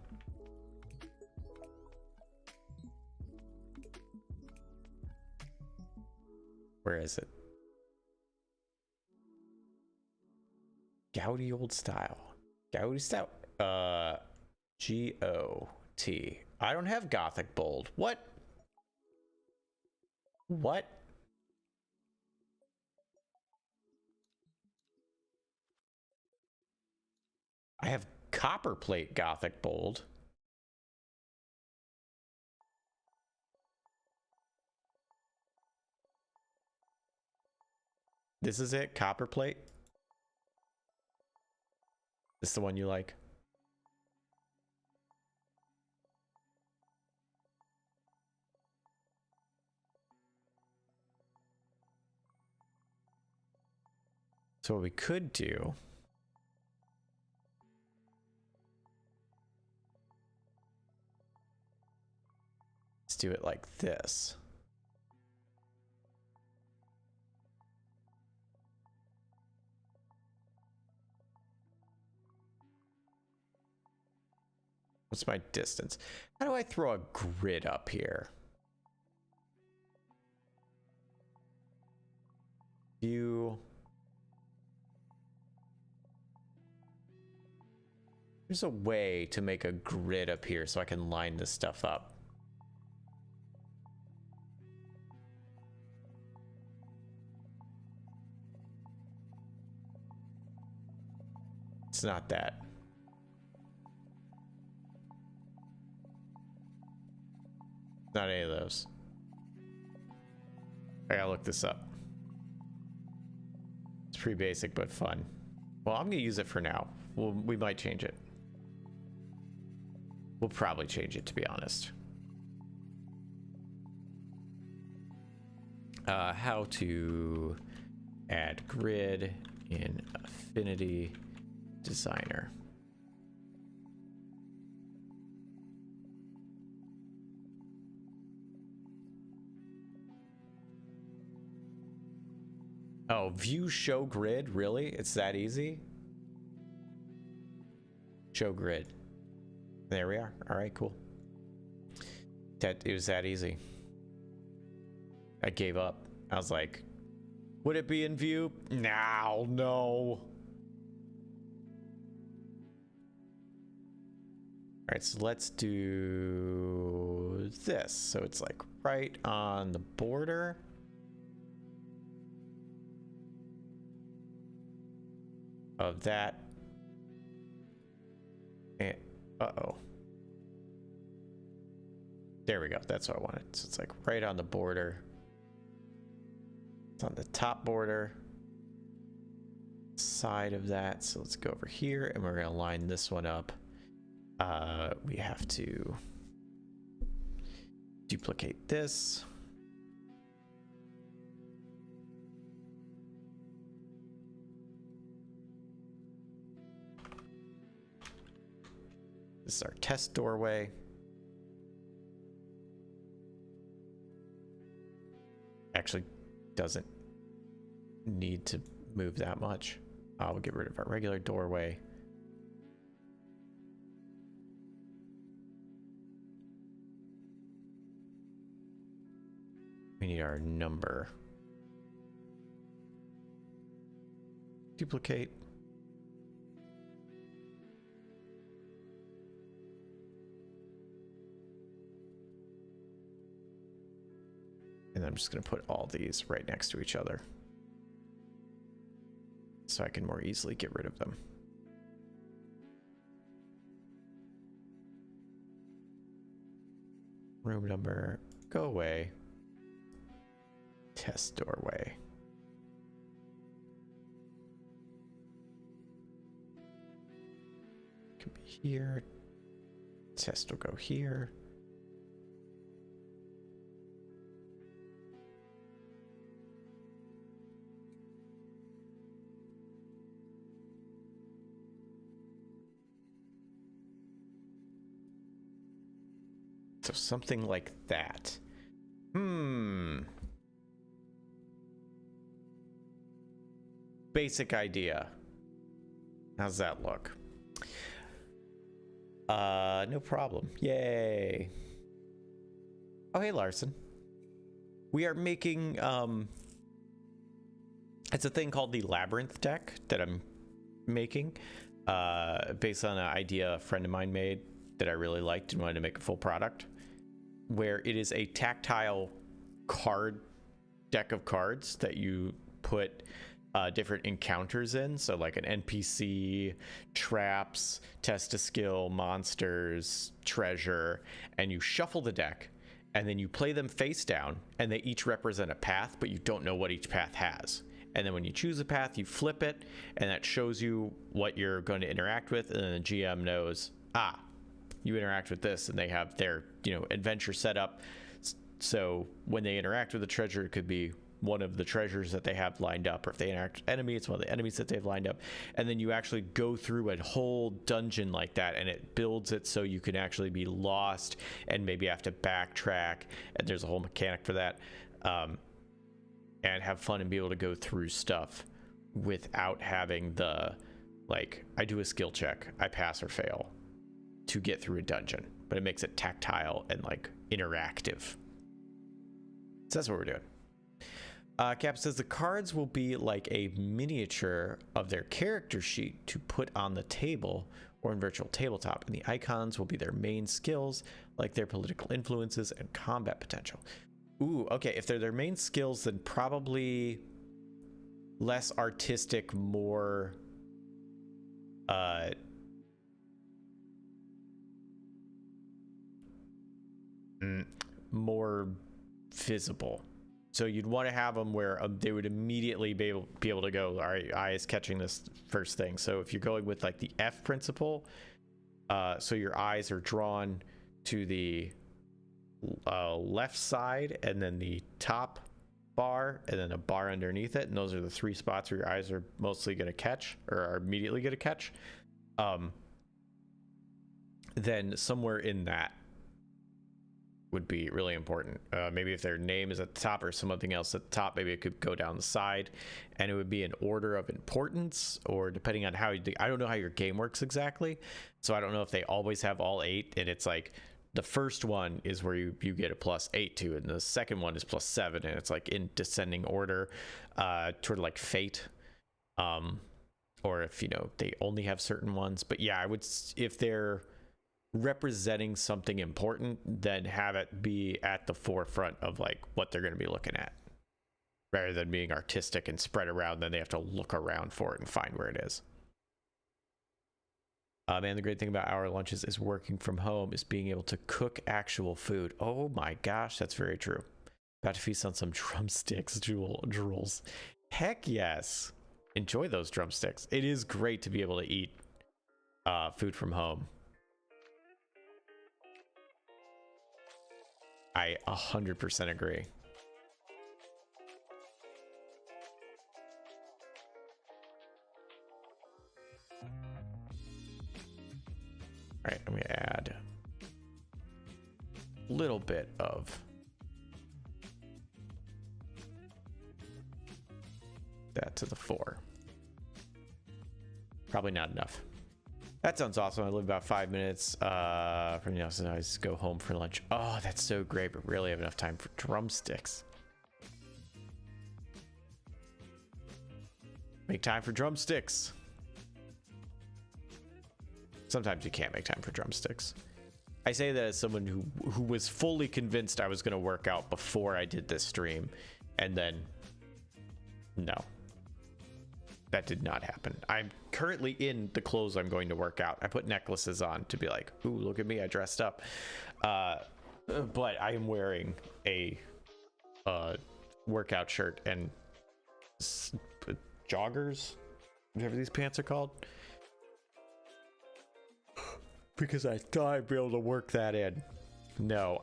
A: Where is it? Gouty old style. Gouty style. G-O-T. I don't have Gothic bold. What? What? I have Copperplate Gothic bold. This is it? Copperplate? This the one you like? So what we could do is do it like this. What's my distance? How do I throw a grid up here? View. There's a way to make a grid up here so I can line this stuff up. It's not that. Not any of those. I gotta look this up. It's pretty basic but fun. Well, I'm gonna use it for now. We might change it. We'll probably change it, to be honest. How to add grid in Affinity Designer. Oh, view show grid? Really? It's that easy? Show grid. There we are. All right, cool. It was that easy. I gave up. I was like, would it be in view? No, no. All right, so let's do this. So it's like right on the border. Of that. And, uh-oh. There we go. That's what I wanted. So it's like right on the border. It's on the top border. Side of that. So let's go over here and we're going to line this one up. We have to duplicate this. This is our test doorway. Actually doesn't need to move that much. We'll get rid of our regular doorway. We need our number. Duplicate. And I'm just going to put all these right next to each other so I can more easily get rid of them. Room number, go away. Test doorway. Could be here. Test will go here. So something like that. Basic idea. How's that look? No problem. Yay. Oh, hey, Larson. We are making, it's a thing called the Labyrinth Deck that I'm making, based on an idea a friend of mine made that I really liked and wanted to make a full product, where it is a tactile card deck of cards that you put different encounters in. So like an NPC, traps, test a skill, monsters, treasure, and you shuffle the deck and then you play them face down and they each represent a path, but you don't know what each path has. And then when you choose a path, you flip it and that shows you what you're going to interact with. And then the GM knows, you interact with this, and they have their, adventure set up. So when they interact with the treasure, it could be one of the treasures that they have lined up, or if they interact with enemy, it's one of the enemies that they've lined up. And then you actually go through a whole dungeon like that, and it builds it so you can actually be lost and maybe have to backtrack, and there's a whole mechanic for that, and have fun and be able to go through stuff without having the, like, I do a skill check, I pass or fail to get through a dungeon, but it makes it tactile and like interactive. So that's what we're doing. Cap says the cards will be like a miniature of their character sheet to put on the table or in virtual tabletop, and the icons will be their main skills, like their political influences and combat potential. Ooh, okay. If they're their main skills, then probably less artistic, more more visible. So you'd want to have them where they would immediately be able to go, all right, eye is catching this first thing. So if you're going with like the F principle, so your eyes are drawn to the left side and then the top bar and then a bar underneath it. And those are the three spots where your eyes are mostly going to catch, or are immediately going to catch. Then somewhere in that would be really important. Maybe if their name is at the top or something else at the top, maybe it could go down the side, and it would be in order of importance, or depending on how I don't know how your game works exactly, so I don't know if they always have all 8 and it's like the first one is where you get a +8 to, and the second one is +7, and it's like in descending order, sort of like Fate, or if they only have certain ones. But yeah, I would, if they're representing something important, then have it be at the forefront of like what they're going to be looking at, rather than being artistic and spread around. Then they have to look around for it and find where it is. Man, the great thing about our lunches is working from home is being able to cook actual food. Oh my gosh, that's very true. About to feast on some drumsticks, drools. Heck yes. Enjoy those drumsticks. It is great to be able to eat food from home. I 100% agree. All right, I'm gonna add a little bit of that to the 4. Probably not enough. That sounds awesome. I live about 5 minutes from the office, and I just go home for lunch. Oh, that's so great, but rarely have enough time for drumsticks. Make time for drumsticks. Sometimes you can't make time for drumsticks. I say that as someone who was fully convinced I was going to work out before I did this stream, and then no. That did not happen. I'm currently in the clothes I'm going to work out. I put necklaces on to be like, ooh, look at me, I dressed up. But I am wearing a workout shirt and joggers, whatever these pants are called. because I thought I'd be able to work that in. No,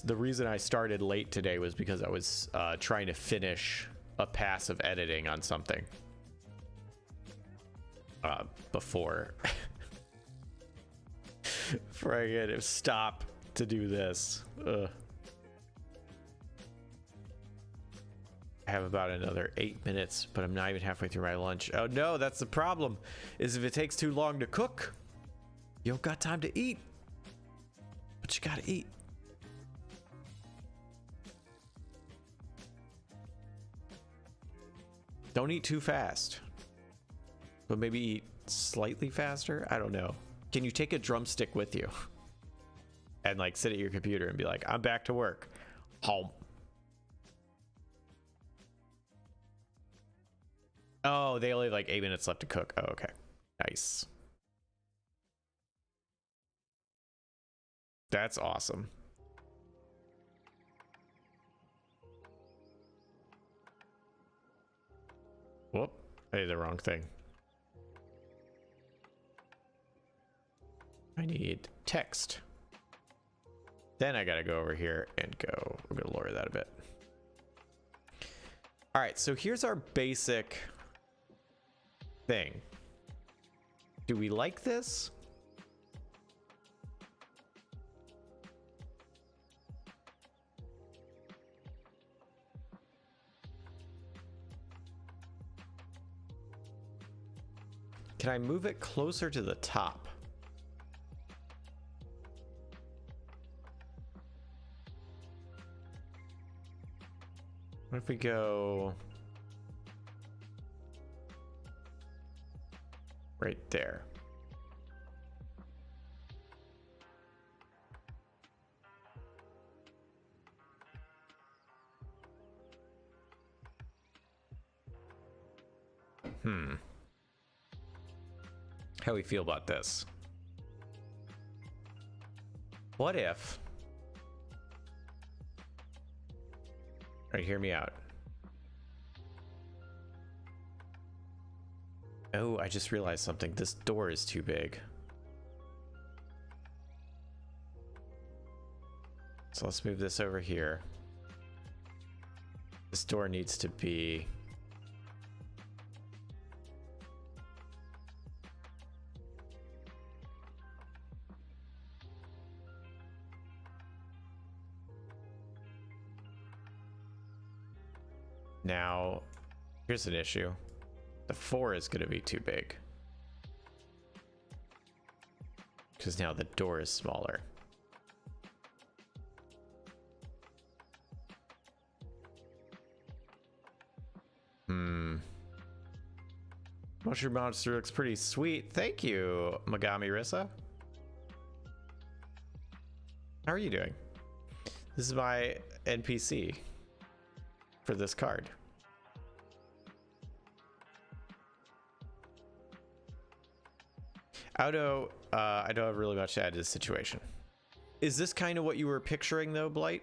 A: the reason I started late today was because I was trying to finish a pass of editing on something before I had to stop to do this. Ugh. I have about another 8 minutes, but I'm not even halfway through my lunch. Oh no, that's the problem, is if it takes too long to cook, you don't got time to eat. But you gotta eat. Don't eat too fast, but maybe eat slightly faster. I don't know. Can you take a drumstick with you and like sit at your computer and be like, I'm back to work? Home. Oh, they only have like 8 minutes left to cook. Oh, okay. Nice. That's awesome. Whoop. I did the wrong thing. I need text. Then I gotta go over here and go. We're gonna lower that a bit. All right, so here's our basic thing. Do we like this? Can I move it closer to the top? What if we go right there? How we feel about this? What if... All right, hear me out. Oh, I just realized something. This door is too big. So let's move this over here. This door needs to be... Now, here's an issue. The 4 is going to be too big. Because now the door is smaller. Mushroom monster looks pretty sweet. Thank you, Megami Rissa. How are you doing? This is my NPC for this card. Auto, I don't have really much to add to this situation. Is this kind of what you were picturing though, Blight?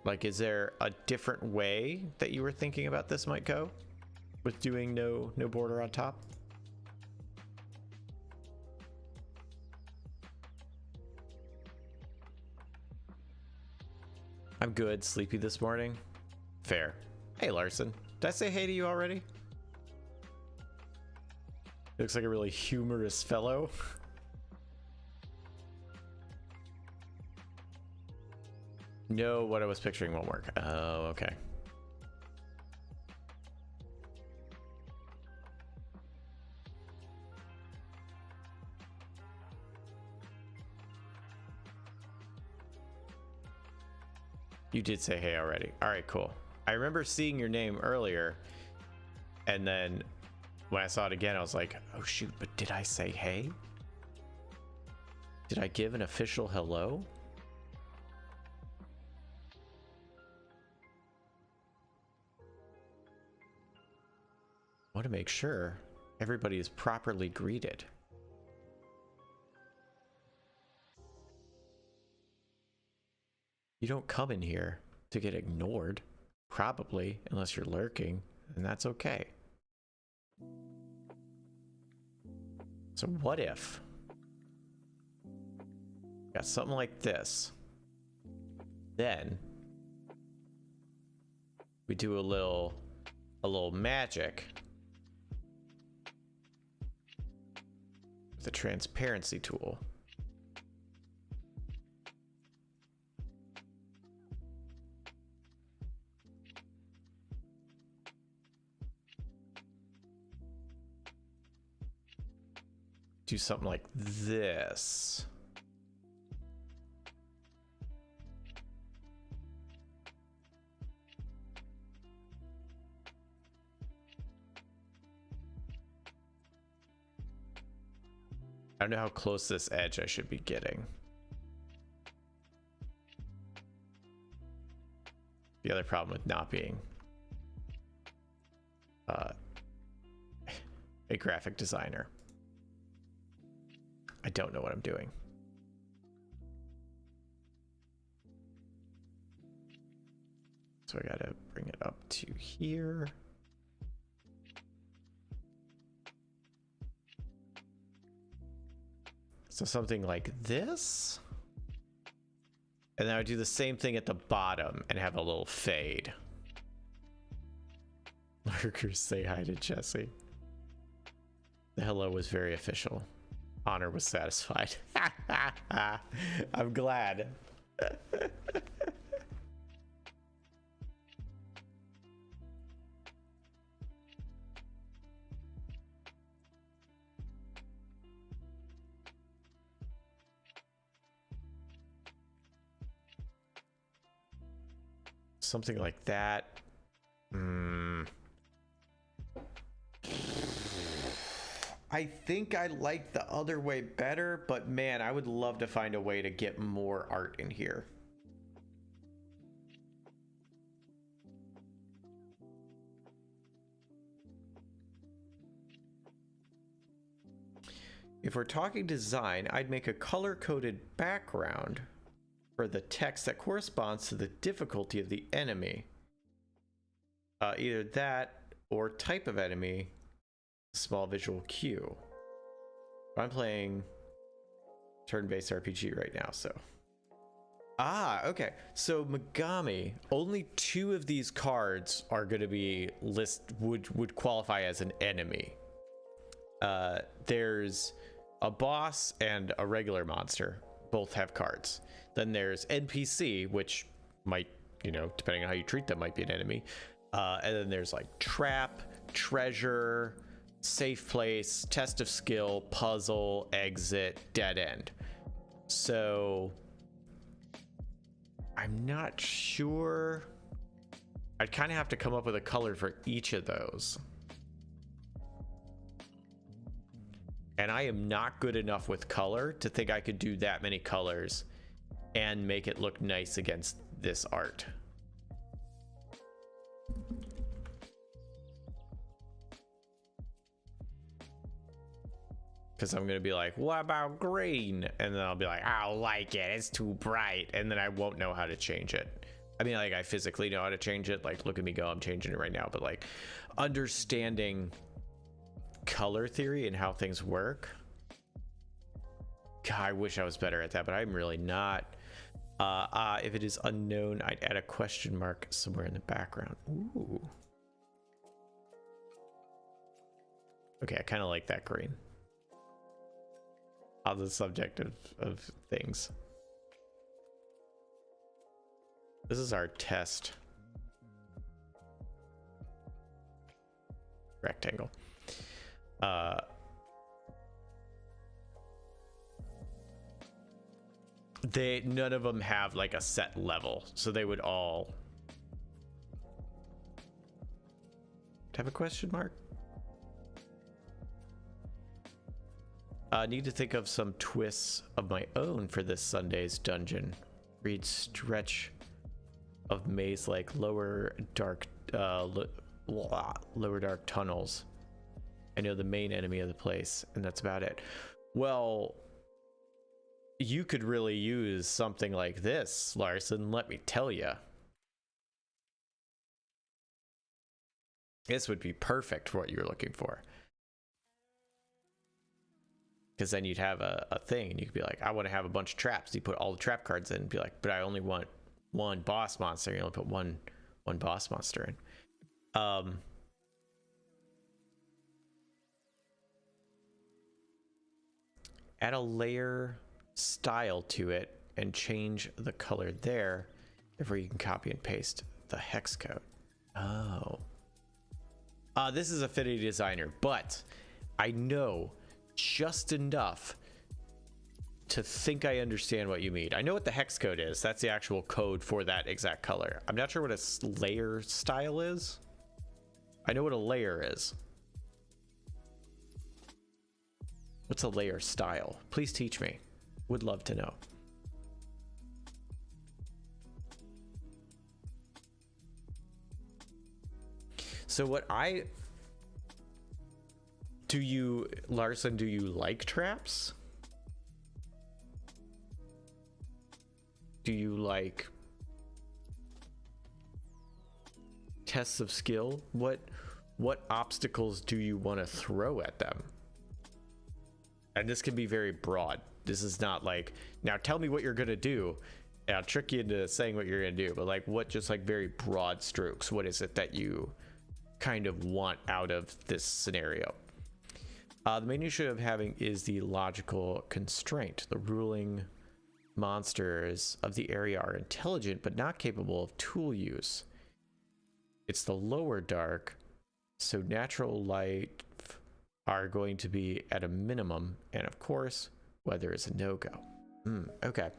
A: Like, is there a different way that you were thinking about this might go with doing no border on top? I'm good. Sleepy this morning. Fair. Hey, Larson. Did I say hey to you already? Looks like a really humorous fellow. No, what I was picturing won't work. Oh, okay. You did say hey already. All right, cool. I remember seeing your name earlier, and then when I saw it again, I was like, oh shoot, but did I say hey? Did I give an official hello? I want to make sure everybody is properly greeted. You don't come in here to get ignored, probably, unless you're lurking, and that's okay. So what if got something like this? Then we do a little magic with the transparency tool. Do something like this. I don't know how close this edge I should be getting. The other problem with not being a graphic designer, I don't know what I'm doing. So I gotta bring it up to here. So something like this. And then I would do the same thing at the bottom and have a little fade. Lurkers say hi to Jesse. The hello was very official. Honor was satisfied. I'm glad. Something like that. I think I like the other way better, but man, I would love to find a way to get more art in here. If we're talking design, I'd make a color-coded background for the text that corresponds to the difficulty of the enemy. Either that or type of enemy, small visual cue. I'm playing turn-based RPG right now, so. Okay. So Megami, only 2 of these cards are going to be would qualify as an enemy. There's a boss and a regular monster. Both have cards. Then there's NPC, which might, depending on how you treat them, might be an enemy. And then there's like trap, treasure, safe place, test of skill, puzzle, exit, dead end. So I'm not sure. I'd kind of have to come up with a color for each of those. And I am not good enough with color to think I could do that many colors and make it look nice against this art. Because I'm going to be like, what about green? And then I'll be like, I don't like it. It's too bright. And then I won't know how to change it. I mean, like, I physically know how to change it. Like, look at me go. I'm changing it right now. But, like, understanding color theory and how things work. God, I wish I was better at that, but I'm really not. If it is unknown, I'd add a question mark somewhere in the background. Ooh. Okay, I kind of like that green. On the subject of things. This is our test rectangle. None of them have like a set level, so they would all have a question mark. Need to think of some twists of my own for this Sunday's dungeon. Read stretch of maze-like lower dark tunnels. I know the main enemy of the place, and that's about it. Well, you could really use something like this, Larson, let me tell you. This would be perfect for what you're looking for. Because then you'd have a thing and you could be like, I want to have a bunch of traps. You put all the trap cards in and be like, but I only want one boss monster. You only put one boss monster in. Add a layer style to it and change the color there. Therefore you can copy and paste the hex code. Oh. This is Affinity Designer, but I know just enough to think I understand what you mean. I know what the hex code is. That's the actual code for that exact color. I'm not sure what a layer style is. I know what a layer is. What's a layer style? Please teach me. Would love to know. So what Larson, do you like traps? Do you like tests of skill? What obstacles do you want to throw at them? And this can be very broad. This is not like, now tell me what you're gonna do, and I'll trick you into saying what you're gonna do, but like what, just like very broad strokes, what is it that you kind of want out of this scenario? The main issue of having is the logical constraint. The ruling monsters of the area are intelligent but not capable of tool use. It's the lower dark, so natural light are going to be at a minimum, and of course weather is a no-go. Okay.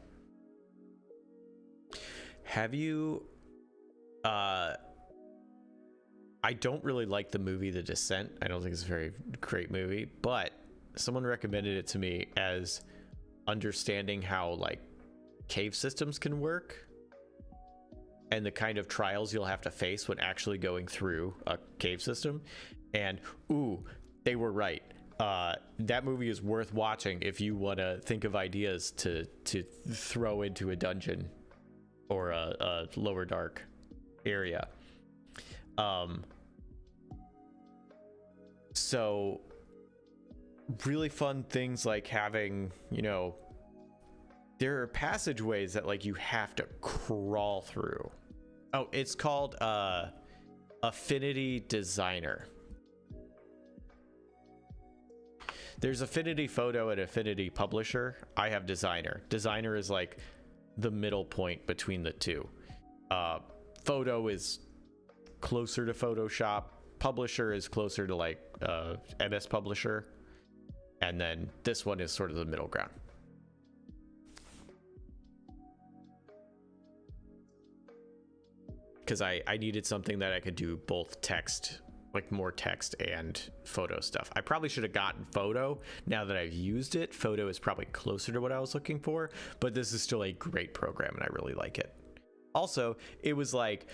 A: Have you I don't really like the movie The Descent. I don't think it's a very great movie, but someone recommended it to me as understanding how like cave systems can work and the kind of trials you'll have to face when actually going through a cave system. And ooh, they were right. That movie is worth watching if you want to think of ideas to throw into a dungeon or a lower dark area. So really fun things like having, you know, there are passageways that like you have to crawl through. Oh, it's called Affinity Designer. There's Affinity Photo and Affinity Publisher. I have Designer. Designer is like the middle point between the two. Photo is closer to Photoshop. Publisher is closer to like MS Publisher. And then this one is sort of the middle ground. Because I needed something that I could do both text, like more text and photo stuff. I probably should have gotten photo. Now that I've used it, photo is probably closer to what I was looking for, but this is still a great program and I really like it. Also, it was like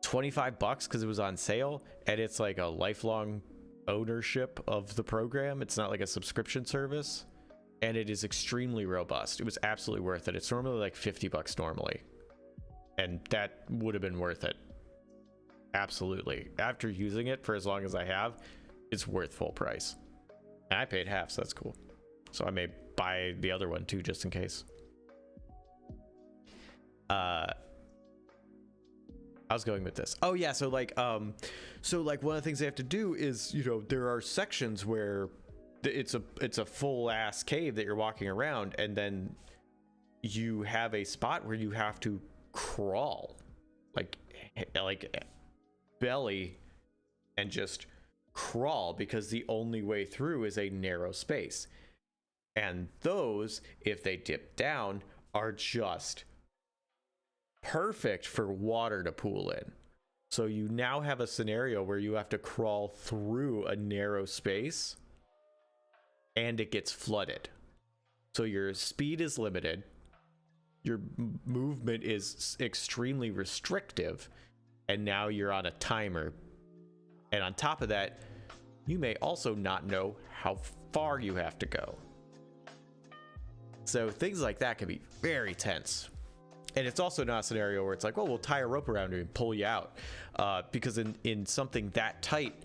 A: $25 because it was on sale, and it's like a lifelong ownership of the program. It's not like a subscription service, and it is extremely robust. It was absolutely worth it. It's normally like $50 normally, and that would have been worth it. Absolutely. After using it for as long as I have, it's worth full price. And I paid half, so that's cool. So I may buy the other one too, just in case. I was going with this. Oh yeah, so like one of the things they have to do is, you know, there are sections where it's a full ass cave that you're walking around, and then you have a spot where you have to crawl like belly and just crawl, because the only way through is a narrow space. And those, if they dip down, are just perfect for water to pool in. So you now have a scenario where you have to crawl through a narrow space and it gets flooded. So your speed is limited, your movement is extremely restrictive, and now you're on a timer. And on top of that, you may also not know how far you have to go. So things like that can be very tense. And it's also not a scenario where it's like, well, we'll tie a rope around you and pull you out, because in something that tight,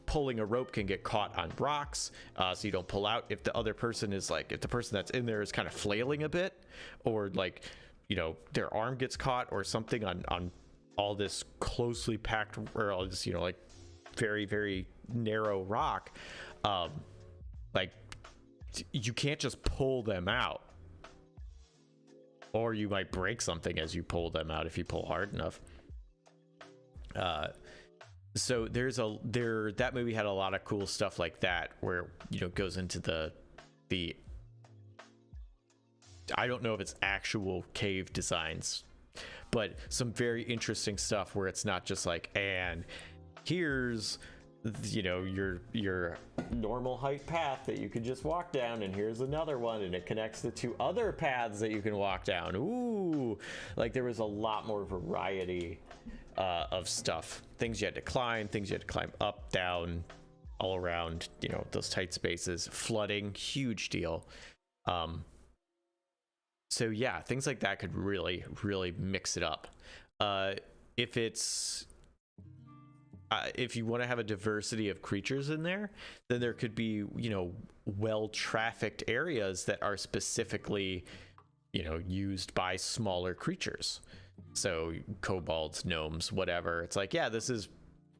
A: pulling a rope can get caught on rocks, so you don't pull out. If the other person is like, if the person that's in there is kind of flailing a bit, or like, you know, their arm gets caught or something on all this closely packed, or all this, you know, like very, very narrow rock, like you can't just pull them out, or you might break something as you pull them out if you pull hard enough. So that movie had a lot of cool stuff like that, where, you know, goes into the I don't know if it's actual cave designs, but some very interesting stuff where it's not just like, and here's, you know, your normal height path that you could just walk down, and here's another one, and it connects the two other paths that you can walk down. Ooh, like there was a lot more variety of stuff, things you had to climb, things you had to climb up, down, all around, you know, those tight spaces. Flooding, huge deal. So yeah, things like that could really, really mix it up. If you want to have a diversity of creatures in there, then there could be, you know, well-trafficked areas that are specifically, you know, used by smaller creatures. So kobolds, gnomes, whatever. It's like, yeah, this is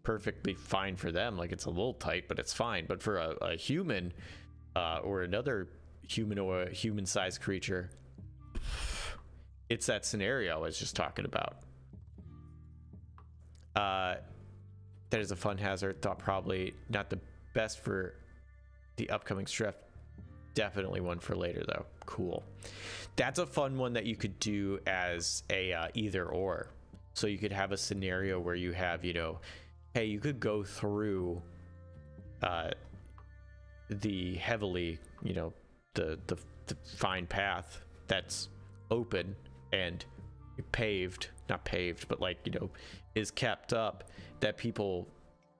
A: perfectly fine for them. Like, it's a little tight, but it's fine. But for a human, or another human or a human-sized creature, it's that scenario I was just talking about. That is a fun hazard. Thought probably not the best for the upcoming strip. Definitely one for later though. Cool. That's a fun one that you could do as a either or. So you could have a scenario where you have, you know, hey, you could go through the heavily, you know, the fine path that's open and paved, not paved, but like, you know, is kept up, that people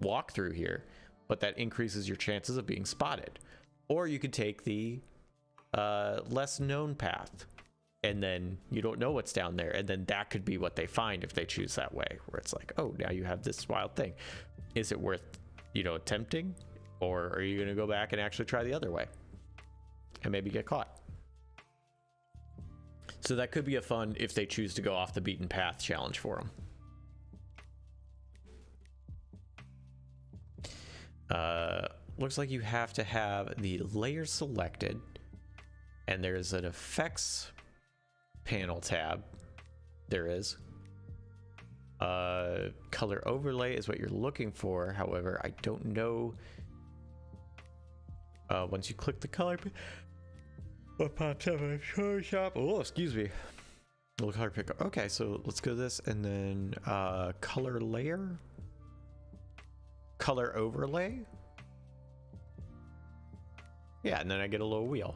A: walk through here, but that increases your chances of being spotted. Or you could take the less known path, and then you don't know what's down there, and then that could be what they find if they choose that way, where it's like, oh, now you have this wild thing. Is it worth, you know, attempting, or are you going to go back and actually try the other way and maybe get caught? So that could be a fun, if they choose to go off the beaten path, challenge for them. Looks like you have to have the layer selected, and there's an effects panel tab. There is. Color overlay is what you're looking for. However, I don't know. Once you click the color, what pops up in Photoshop? Oh, excuse me. Little color picker. Okay, so let's go to this, and then color layer, color overlay. Yeah, and then I get a little wheel.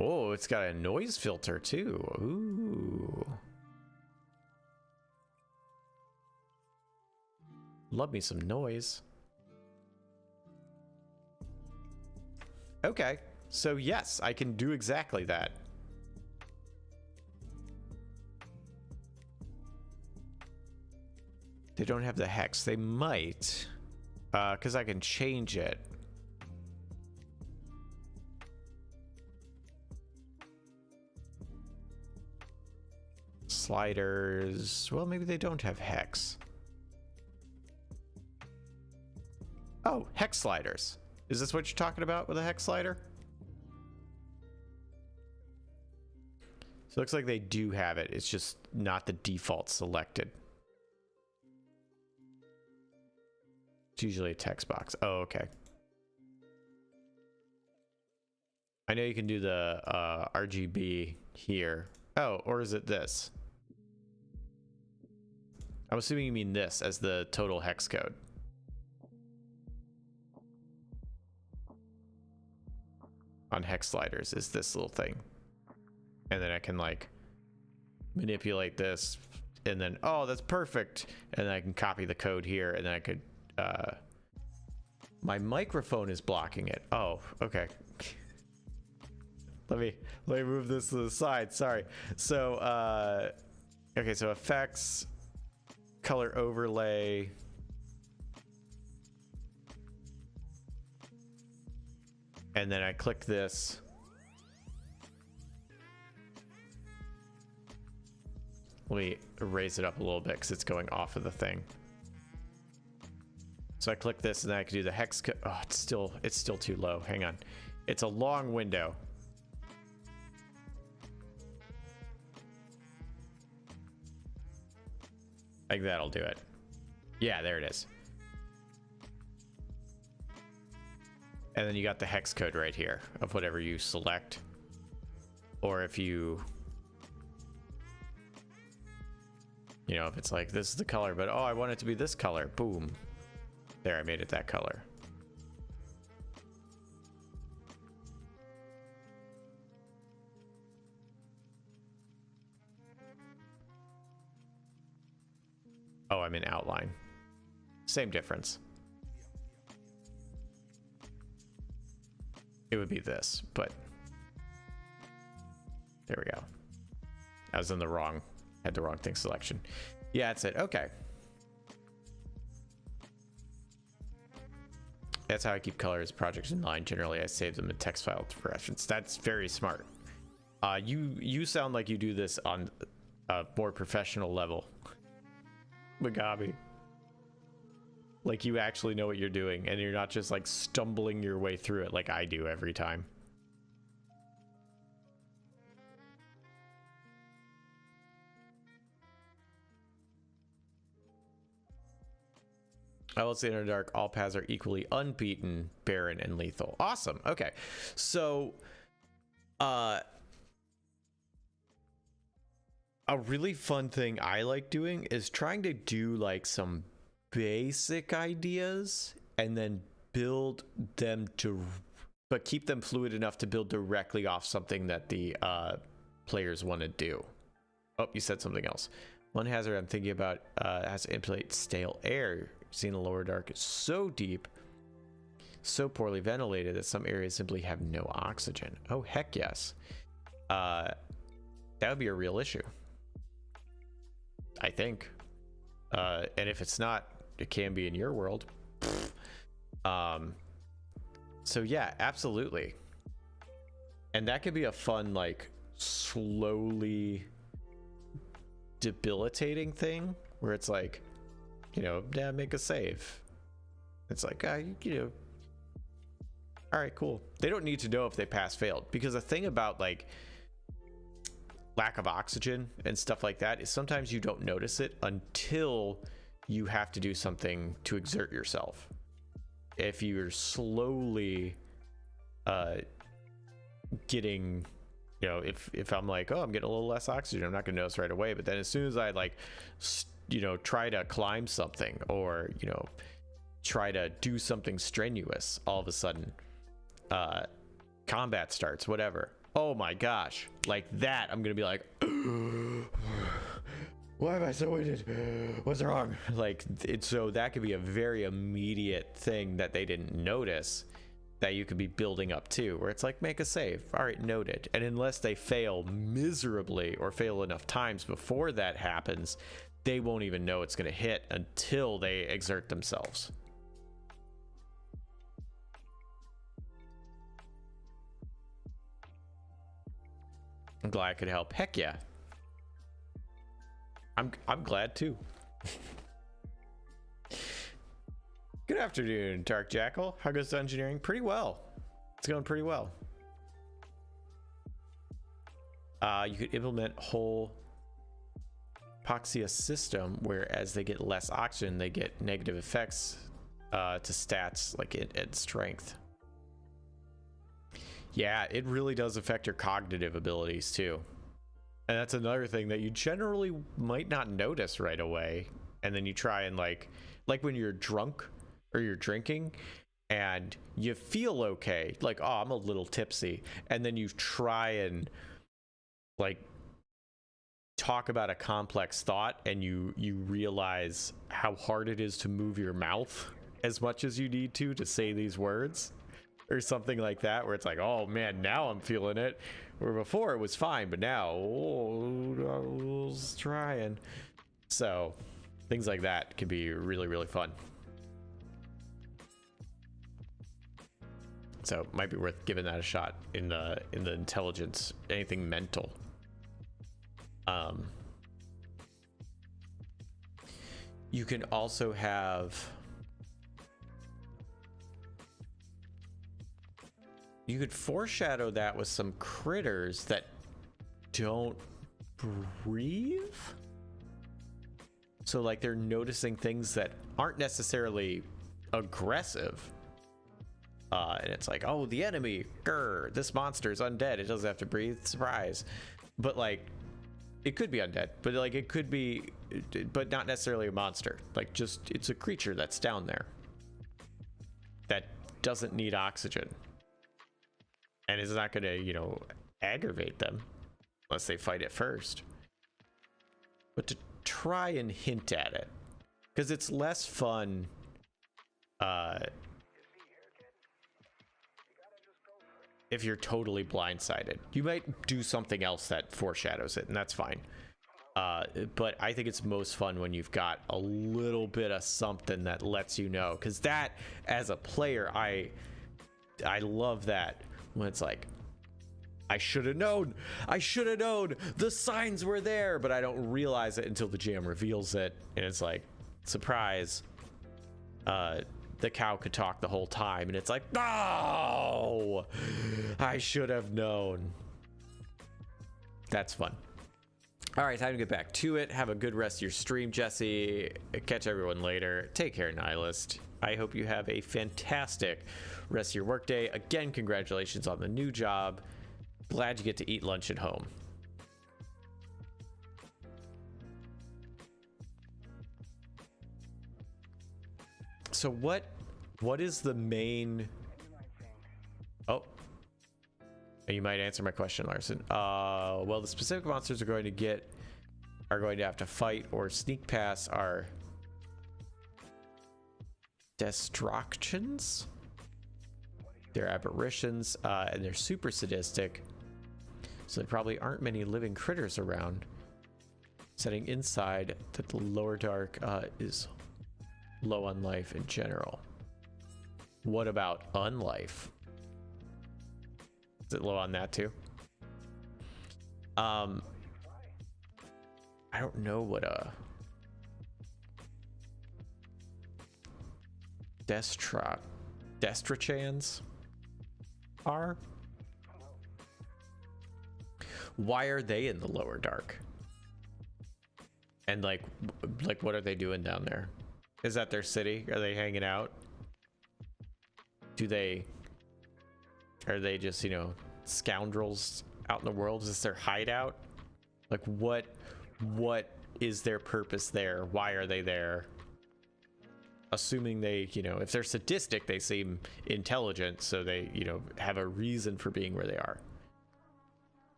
A: Oh, it's got a noise filter too. Ooh. Love me some noise. Okay, so yes, I can do exactly that. They don't have the hex. They might, because I can change it. Sliders. Well, maybe they don't have hex. Oh, hex sliders. Is this what you're talking about with a hex slider? So it looks like they do have it. It's just not the default selected. It's usually a text box. Oh, okay. I know you can do the RGB here. Oh, or is it this? I'm assuming you mean this as the total hex code. On hex sliders is this little thing. And then I can like manipulate this, and then, oh, that's perfect. And then I can copy the code here, and then I could, my microphone is blocking it. Oh, okay. let me move this to the side. Sorry. So okay, so effects, color overlay. And then I click this. Let me raise it up a little bit because it's going off of the thing. So I click this and then I can do the hex code. Oh, it's still too low. Hang on. It's a long window. I think that'll do it. Yeah, there it is. And then you got the hex code right here of whatever you select. Or if you know, if it's like, this is the color, but oh, I want it to be this color. Boom. There, I made it that color. Oh, I'm in outline. Same difference. It would be this, but there we go. I was in the wrong, had the wrong thing selection. Yeah, that's it. Okay. That's how I keep colors projects in line. Generally, I save them in text file for reference. That's very smart. You sound like you do this on a more professional level. Magabi. Like you actually know what you're doing and you're not just like stumbling your way through it like I do every time. I will say in the dark, all paths are equally unbeaten, barren, and lethal. Awesome. Okay. So a really fun thing I like doing is trying to do like some basic ideas and then build them to, but keep them fluid enough to build directly off something that the players want to do. Oh, you said something else. One hazard I'm thinking about has to implement stale air. Seeing the lower dark is so deep, so poorly ventilated that some areas simply have no oxygen. Oh, heck yes. That would be a real issue, I think. And if it's not, it can be in your world. So yeah, absolutely. And that could be a fun, like, slowly debilitating thing where it's like, you know, yeah, make a save. It's like, you know, all right, cool. They don't need to know if they pass failed, because the thing about like lack of oxygen and stuff like that is sometimes you don't notice it until you have to do something to exert yourself. If you're slowly getting, you know, if I'm like, oh, I'm getting a little less oxygen, I'm not gonna notice right away. But then as soon as I like, you know, try to climb something or, you know, try to do something strenuous, all of a sudden combat starts, whatever. Oh my gosh, like that, I'm gonna be like, why am I so winded? What's wrong? Like, so that could be a very immediate thing that they didn't notice that you could be building up to, where it's like, make a save. All right, noted. And unless they fail miserably or fail enough times before that happens, they won't even know it's going to hit until they exert themselves. I'm glad I could help. Heck yeah. I'm glad too. Good afternoon, Dark Jackal. How goes the engineering? Pretty well. It's going pretty well. You could implement whole hypoxia system where as they get less oxygen, they get negative effects to stats like and strength. Yeah, it really does affect your cognitive abilities too. And that's another thing that you generally might not notice right away. And then you try and like when you're drunk or you're drinking and you feel okay, like, oh, I'm a little tipsy. And then you try and like talk about a complex thought and you realize how hard it is to move your mouth as much as you need to say these words. or something like that, where it's like, oh man, now I'm feeling it, where before it was fine, but now I was trying. So things like that can be really, really fun. So it might be worth giving that a shot in the intelligence, anything mental. You can also have, you could foreshadow that with some critters that don't breathe. So like they're noticing things that aren't necessarily aggressive. And it's like, oh, the enemy, grr, this monster is undead. It doesn't have to breathe, surprise. But like, it could be undead, but like it could be, but not necessarily a monster. Like just, it's a creature that's down there that doesn't need oxygen. And is not gonna, you know, aggravate them unless they fight it first. But to try and hint at it, because it's less fun if you're totally blindsided. You might do something else that foreshadows it, and that's fine. But I think it's most fun when you've got a little bit of something that lets you know, because that, as a player, I love that when it's like, I should have known, the signs were there, but I don't realize it until the GM reveals it, and it's like, surprise, the cow could talk the whole time, and it's like, no, I should have known. That's fun. All right, time to get back to it. Have a good rest of your stream, Jesse. Catch everyone later. Take care, Nihilist. I hope you have a fantastic rest of your workday. Again, congratulations on the new job. Glad you get to eat lunch at home. So what is the main... Oh, you might answer my question, Larson. Well, the specific monsters are going to have to fight or sneak past our destructions. They're apparitions, and they're super sadistic. So there probably aren't many living critters around. Setting inside that the lower dark is low on life in general. What about unlife? Is it low on that too? I don't know what a destrachans are. Why are they in the lower dark? And like what are they doing down there? Is that their city? Are they hanging out? Are they just, you know, scoundrels out in the world? Is this their hideout? Like what is their purpose there? Why are they there? Assuming they, you know, if they're sadistic, they seem intelligent, so they, you know, have a reason for being where they are.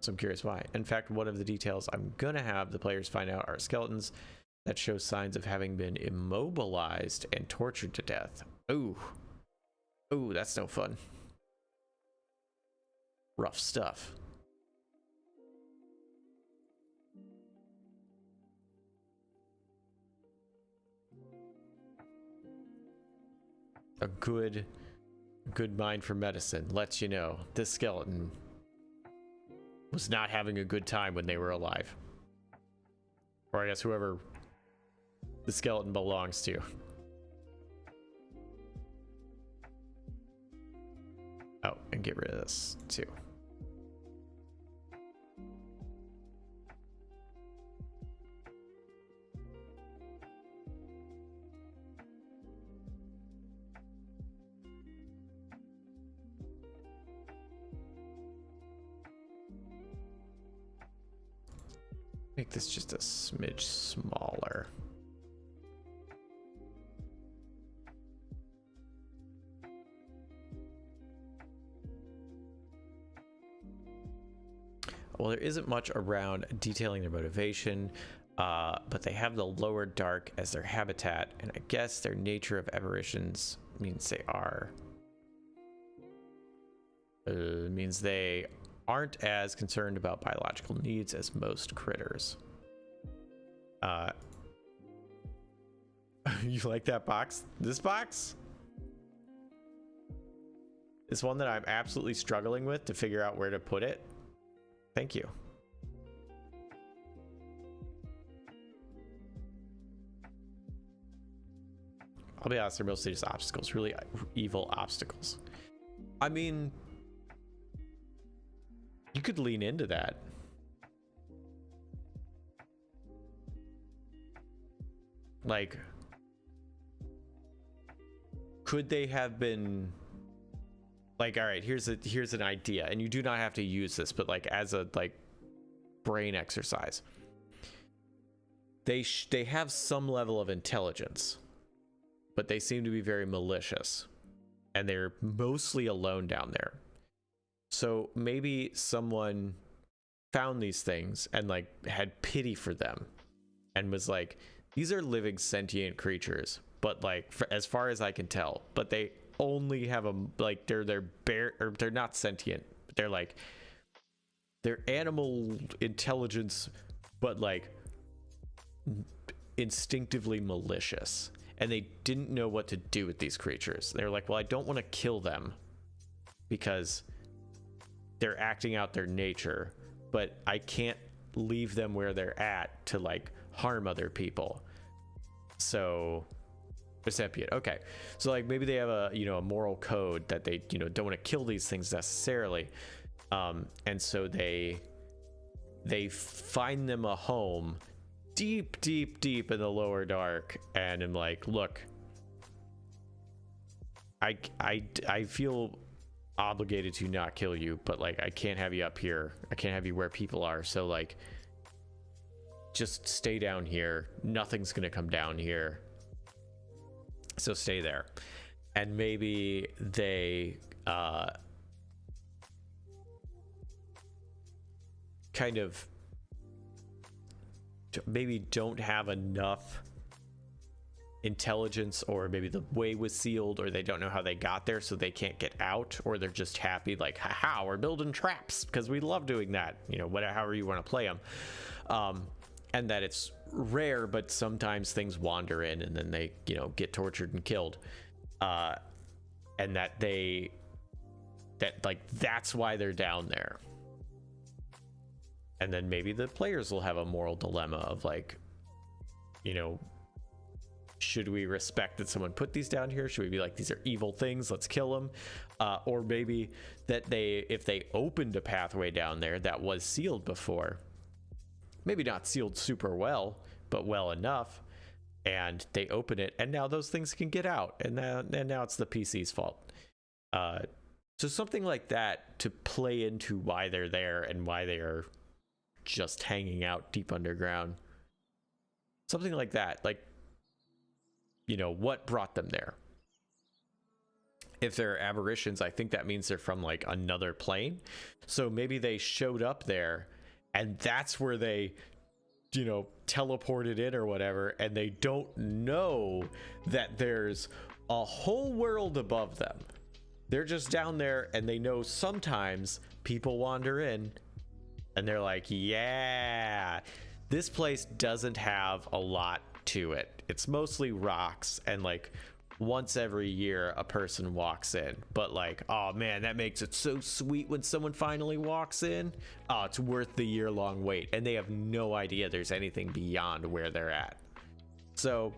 A: So I'm curious why. In fact, one of the details I'm gonna have the players find out are skeletons that show signs of having been immobilized and tortured to death. Ooh, that's no fun. Rough stuff. A good mind for medicine lets you know this skeleton was not having a good time when they were alive. Or I guess whoever the skeleton belongs to. Oh, and get rid of this too. Make this just a smidge smaller. Well, there isn't much around detailing their motivation, but they have the lower dark as their habitat, and I guess their nature of apparitions means they are Means they aren't as concerned about biological needs as most critters. You like that box? This box? It's one that I'm absolutely struggling with to figure out where to put it. Thank you. I'll be honest, they're mostly just obstacles, really evil obstacles. I mean, you could lean into that. Like, could they have been like, all right, here's an idea, and you do not have to use this, but like as a like brain exercise. They have some level of intelligence, but they seem to be very malicious, and they're mostly alone down there. So maybe someone found these things and like had pity for them and was like, these are living sentient creatures, but like as far as I can tell, but they only have a like they're not sentient. They're like they're animal intelligence, but like instinctively malicious. And they didn't know what to do with these creatures. They were like, well, I don't want to kill them because they're acting out their nature, but I can't leave them where they're at to like harm other people. So recipient. Okay. So like maybe they have a, a moral code that they, don't want to kill these things necessarily. And so they find them a home deep in the lower dark, and I'm like, look, I feel obligated to not kill you, but like I can't have you up here. I can't have you where people are. So like just stay down here. Nothing's gonna come down here. So stay there. And maybe they kind of maybe don't have enough intelligence, or maybe the way was sealed, or they don't know how they got there, so they can't get out, or they're just happy like, haha, we're building traps because we love doing that, whatever, however you want to play them. And that it's rare, but sometimes things wander in and then they get tortured and killed, and that's why they're down there. And then maybe the players will have a moral dilemma of like, should we respect that someone put these down here? Should we be like, these are evil things, let's kill them? Or maybe that if they opened a pathway down there that was sealed before, maybe not sealed super well, but well enough, and they open it, and now those things can get out, and now it's the PC's fault. So something like that to play into why they're there and why they are just hanging out deep underground. Something like that, like, what brought them there? If they're aberrations, I think that means they're from like another plane. So maybe they showed up there and that's where they, teleported in or whatever, and they don't know that there's a whole world above them. They're just down there, and they know sometimes people wander in, and they're like, yeah, this place doesn't have a lot to it. It's mostly rocks, and like once every year a person walks in, but like, oh man, that makes it so sweet when someone finally walks in. Oh, it's worth the year-long wait, and they have no idea there's anything beyond where they're at. So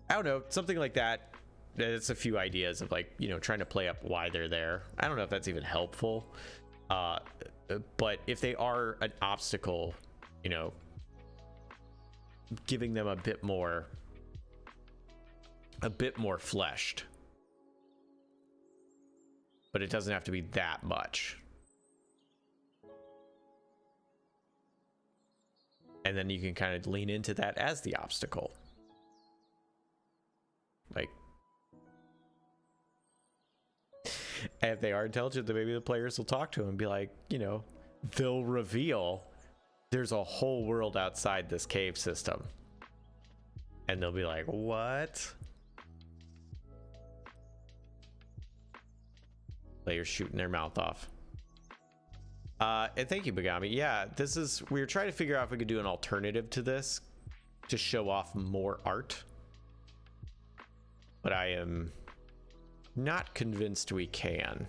A: I don't know, something like that. It's a few ideas of like, trying to play up why they're there. I don't know if that's even helpful, but if they are an obstacle, giving them a bit more fleshed, but it doesn't have to be that much. And then you can kind of lean into that as the obstacle. Like, and if they are intelligent, then maybe the players will talk to them and be like, they'll reveal there's a whole world outside this cave system. And they'll be like, what? Players shooting their mouth off. And thank you, Bagami. Yeah, we were trying to figure out if we could do an alternative to this to show off more art. But I am not convinced we can.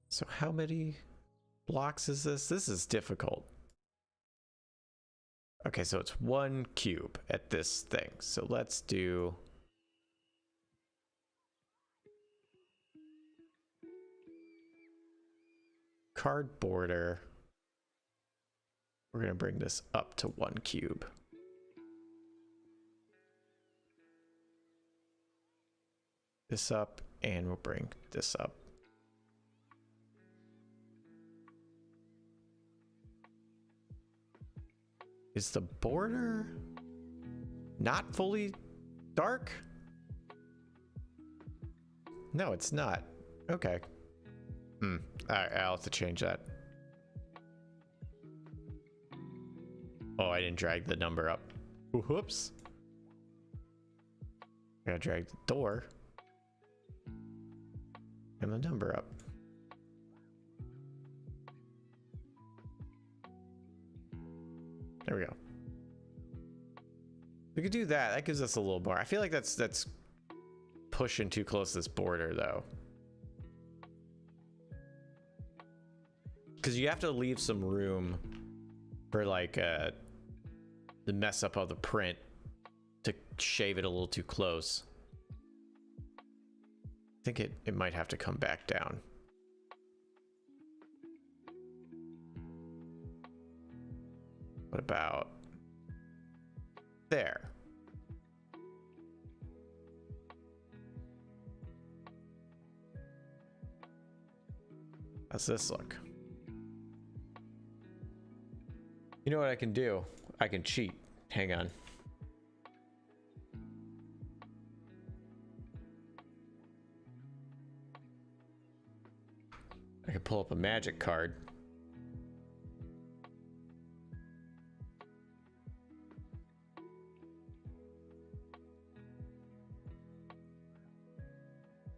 A: So how many blocks is this? This is difficult. Okay, so it's 1 cube at this thing. So let's do card border. We're gonna bring this up to 1 cube. This up, and we'll bring this up. Is the border not fully dark? No, it's not. Okay. All right, I'll have to change that. Oh, I didn't drag the number up. Whoops. I gotta drag the door and the number up. There we go. We could do that. That gives us a little more. I feel like that's pushing too close to this border though. Because you have to leave some room for like the mess up of the print to shave it a little too close. I think it might have to come back down. What about there? How's this look? You know what I can do? I can cheat. Hang on. I can pull up a magic card.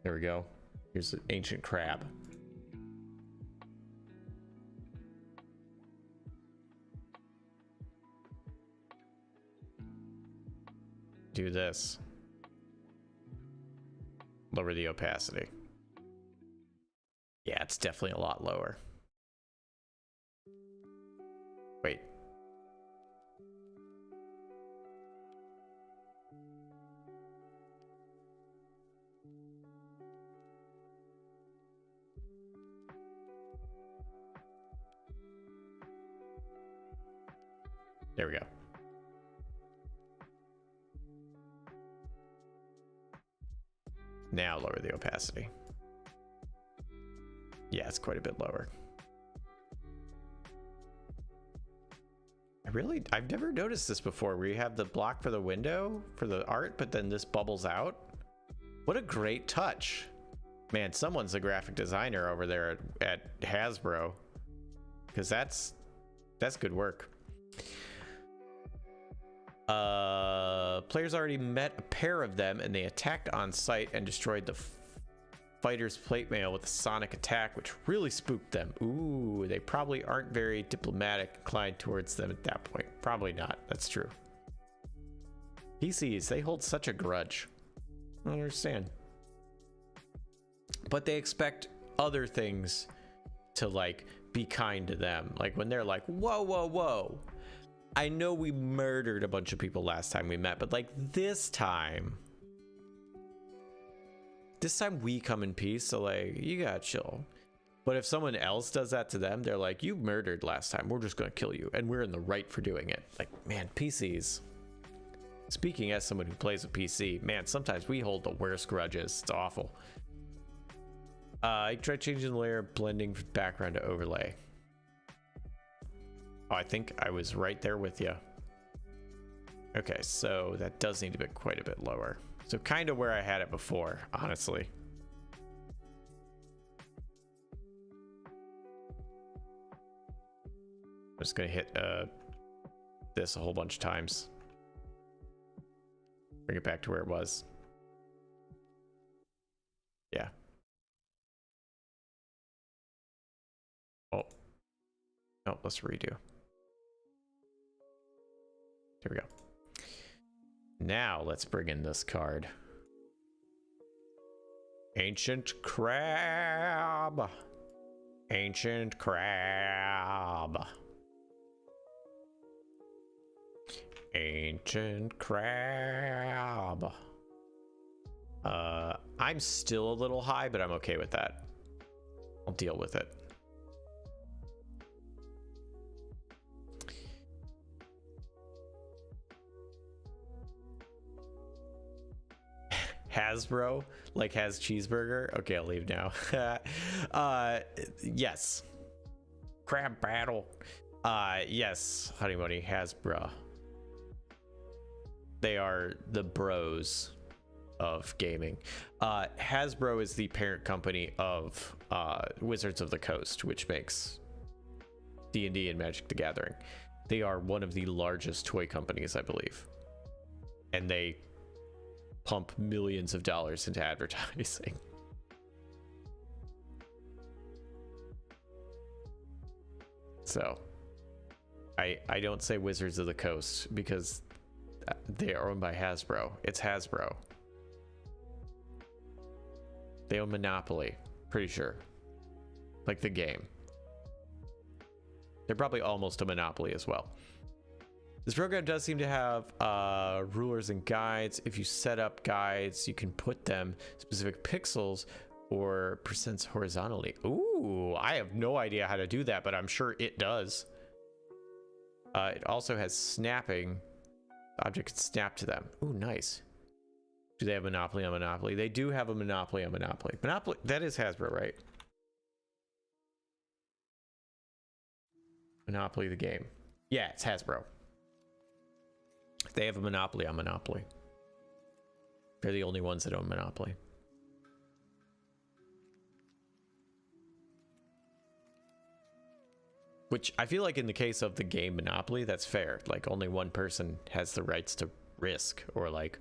A: There we go. Here's the ancient crab. Do this. Lower the opacity. Yeah, it's definitely a lot lower. Wait. There we go. Now lower the opacity. Yeah, it's quite a bit lower. I've never noticed this before, where you have the block for the window for the art, but then this bubbles out. What a great touch. Man, someone's a graphic designer over there at Hasbro, because that's good work. Players already met a pair of them, and they attacked on sight and destroyed the fighter's plate mail with a sonic attack, which really spooked them. Ooh, they probably aren't very diplomatic inclined towards them at that point. Probably not. That's true. PCs, they hold such a grudge. I don't understand. But they expect other things to like be kind to them. Like when they're like, whoa, whoa, whoa. I know we murdered a bunch of people last time we met, but like this time we come in peace, so like you gotta chill. But if someone else does that to them, they're like, you murdered last time, we're just gonna kill you, and we're in the right for doing it. Like, man, PCs. Speaking as someone who plays a PC, man, sometimes we hold the worst grudges. It's awful. I tried changing the layer, blending background to overlay. Oh, I think I was right there with you. Okay, so that does need to be quite a bit lower. So kind of where I had it before, honestly. I'm just gonna hit this a whole bunch of times. Bring it back to where it was. Yeah. Oh. No, let's redo. Here we go. Now let's bring in this card. Ancient Crab. Ancient Crab. Ancient Crab. I'm still a little high, but I'm okay with that. I'll deal with it. Hasbro, like has cheeseburger. Okay, I'll leave now. Yes. Crab battle. Yes, Honey Bunny, Hasbro. They are the bros of gaming. Hasbro is the parent company of Wizards of the Coast, which makes D&D and Magic the Gathering. They are one of the largest toy companies, I believe. And they pump millions of dollars into advertising. So I don't say Wizards of the Coast because they are owned by Hasbro. It's Hasbro. They own Monopoly, pretty sure. Like the game. They're probably almost a Monopoly as well. This program does seem to have rulers and guides. If you set up guides, you can put them specific pixels or percents horizontally. Ooh, I have no idea how to do that, but I'm sure it does. It also has snapping. The object can snap to them. Ooh, nice. Do they have Monopoly on Monopoly? They do have a Monopoly on Monopoly. Monopoly, that is Hasbro, right? Monopoly the game. Yeah, it's Hasbro. They have a Monopoly on Monopoly. They're the only ones that own Monopoly. Which I feel like in the case of the game Monopoly, that's fair. Like only one person has the rights to Risk, or like,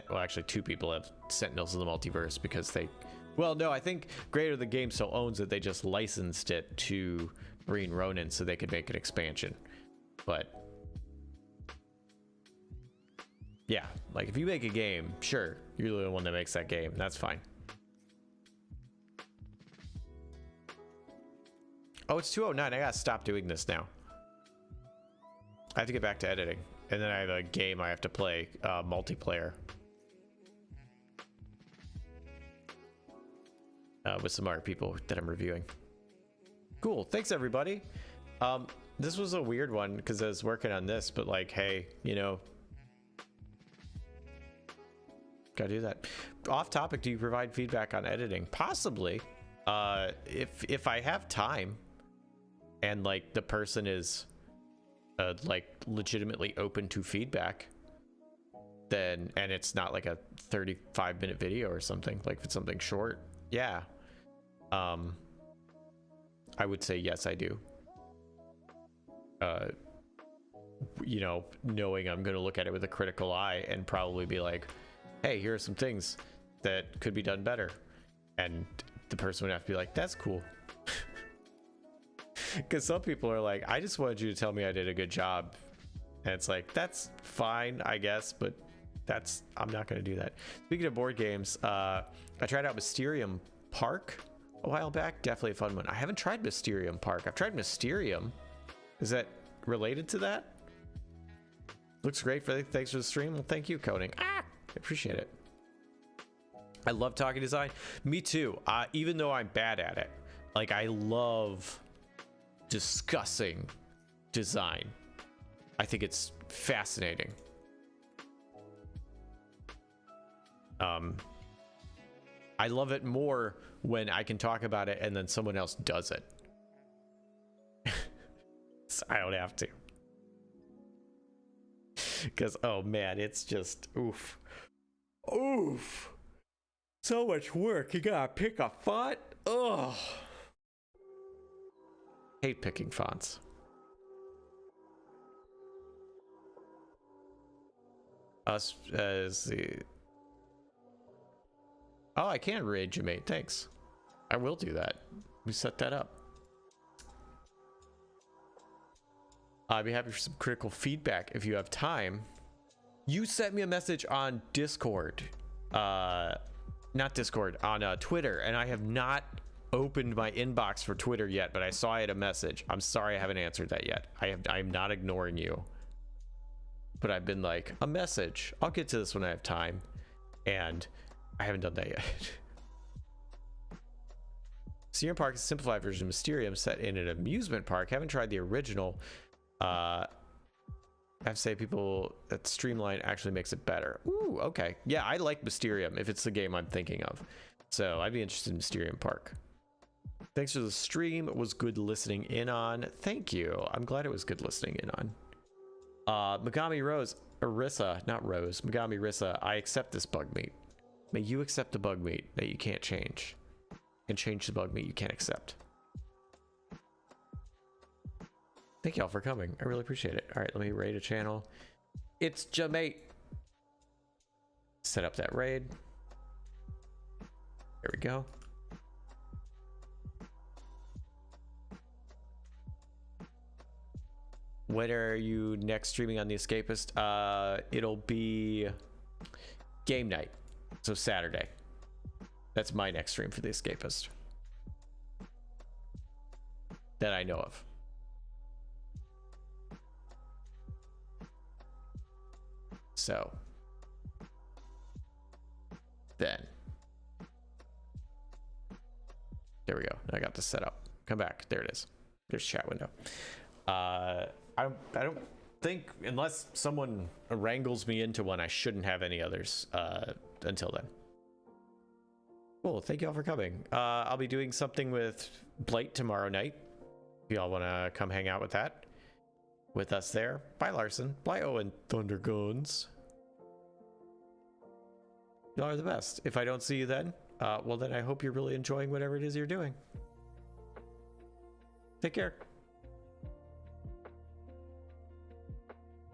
A: well, actually two people have Sentinels of the Multiverse because they, well, no, I think Greater the Game still owns it. They just licensed it to Green Ronin so they could make an expansion. But yeah, like if you make a game, sure, you're the one that makes that game. That's fine. Oh, it's 2:09. I gotta stop doing this now. I have to get back to editing. And then I have a game I have to play, multiplayer. With some other people that I'm reviewing. Cool. Thanks, everybody. This was a weird one because I was working on this, but like, hey, you know, gotta do that. Off topic, do you provide feedback on editing? Possibly. If I have time and like the person is like legitimately open to feedback, then, and it's not like a 35-minute video or something, like if it's something short, yeah, I would say yes, I do. You know, knowing I'm gonna look at it with a critical eye and probably be like, hey, here are some things that could be done better, and the person would have to be like, that's cool. Because some people are like, I just wanted you to tell me I did a good job, and it's like, that's fine, I guess, but that's, I'm not going to do that. Speaking of board games, I tried out Mysterium Park a while back. Definitely a fun one. I haven't tried Mysterium Park. I've tried Mysterium. Is that related to that? Looks great. Thanks for the stream. Well, thank you, Coding. I appreciate it. I love talking design. Me too. Even though I'm bad at it, like I love discussing design. I think it's fascinating. I love it more when I can talk about it and then someone else does it. I don't have to. Because, oh man, it's just, oof. Oof. So much work. You gotta pick a font. Ugh. Hate picking fonts. Us as the... Oh, I can rage a mate. Thanks. I will do that. We set that up. I'd be happy for some critical feedback if you have time. You sent me a message on Discord. Not Discord, on Twitter, and I have not opened my inbox for Twitter yet, but I saw I had a message. I'm sorry I haven't answered that yet. I'm not ignoring you. But I've been like, a message. I'll get to this when I have time. And I haven't done that yet. Mysterium Park is a simplified version of Mysterium set in an amusement park. Haven't tried the original. I have to say people that Streamline actually makes it better. Ooh, okay. Yeah, I like Mysterium if it's the game I'm thinking of. So I'd be interested in Mysterium Park. Thanks for the stream. It was good listening in on. Thank you. I'm glad it was good listening in on. Megami Rose, Arissa, not Rose, Megami Rissa, I accept this bug meat. May you accept the bug meat that you can't change. And change the bug meat you can't accept. Thank y'all for coming. I really appreciate it. All right, let me raid a channel. It's Jamate. Set up that raid. There we go. When are you next streaming on The Escapist? It'll be game night. So Saturday. That's my next stream for The Escapist. That I know of. So. Then. There we go. I got this set up. Come back. There it is. There's chat window. I don't think, unless someone wrangles me into one, I shouldn't have any others until then. Cool, thank you all for coming. I'll be doing something with Blight tomorrow night. If y'all want to come hang out with us there. Bye, Larson. Bye, Owen Thunderguns. Y'all are the best. If I don't see you then, well then I hope you're really enjoying whatever it is you're doing. Take care.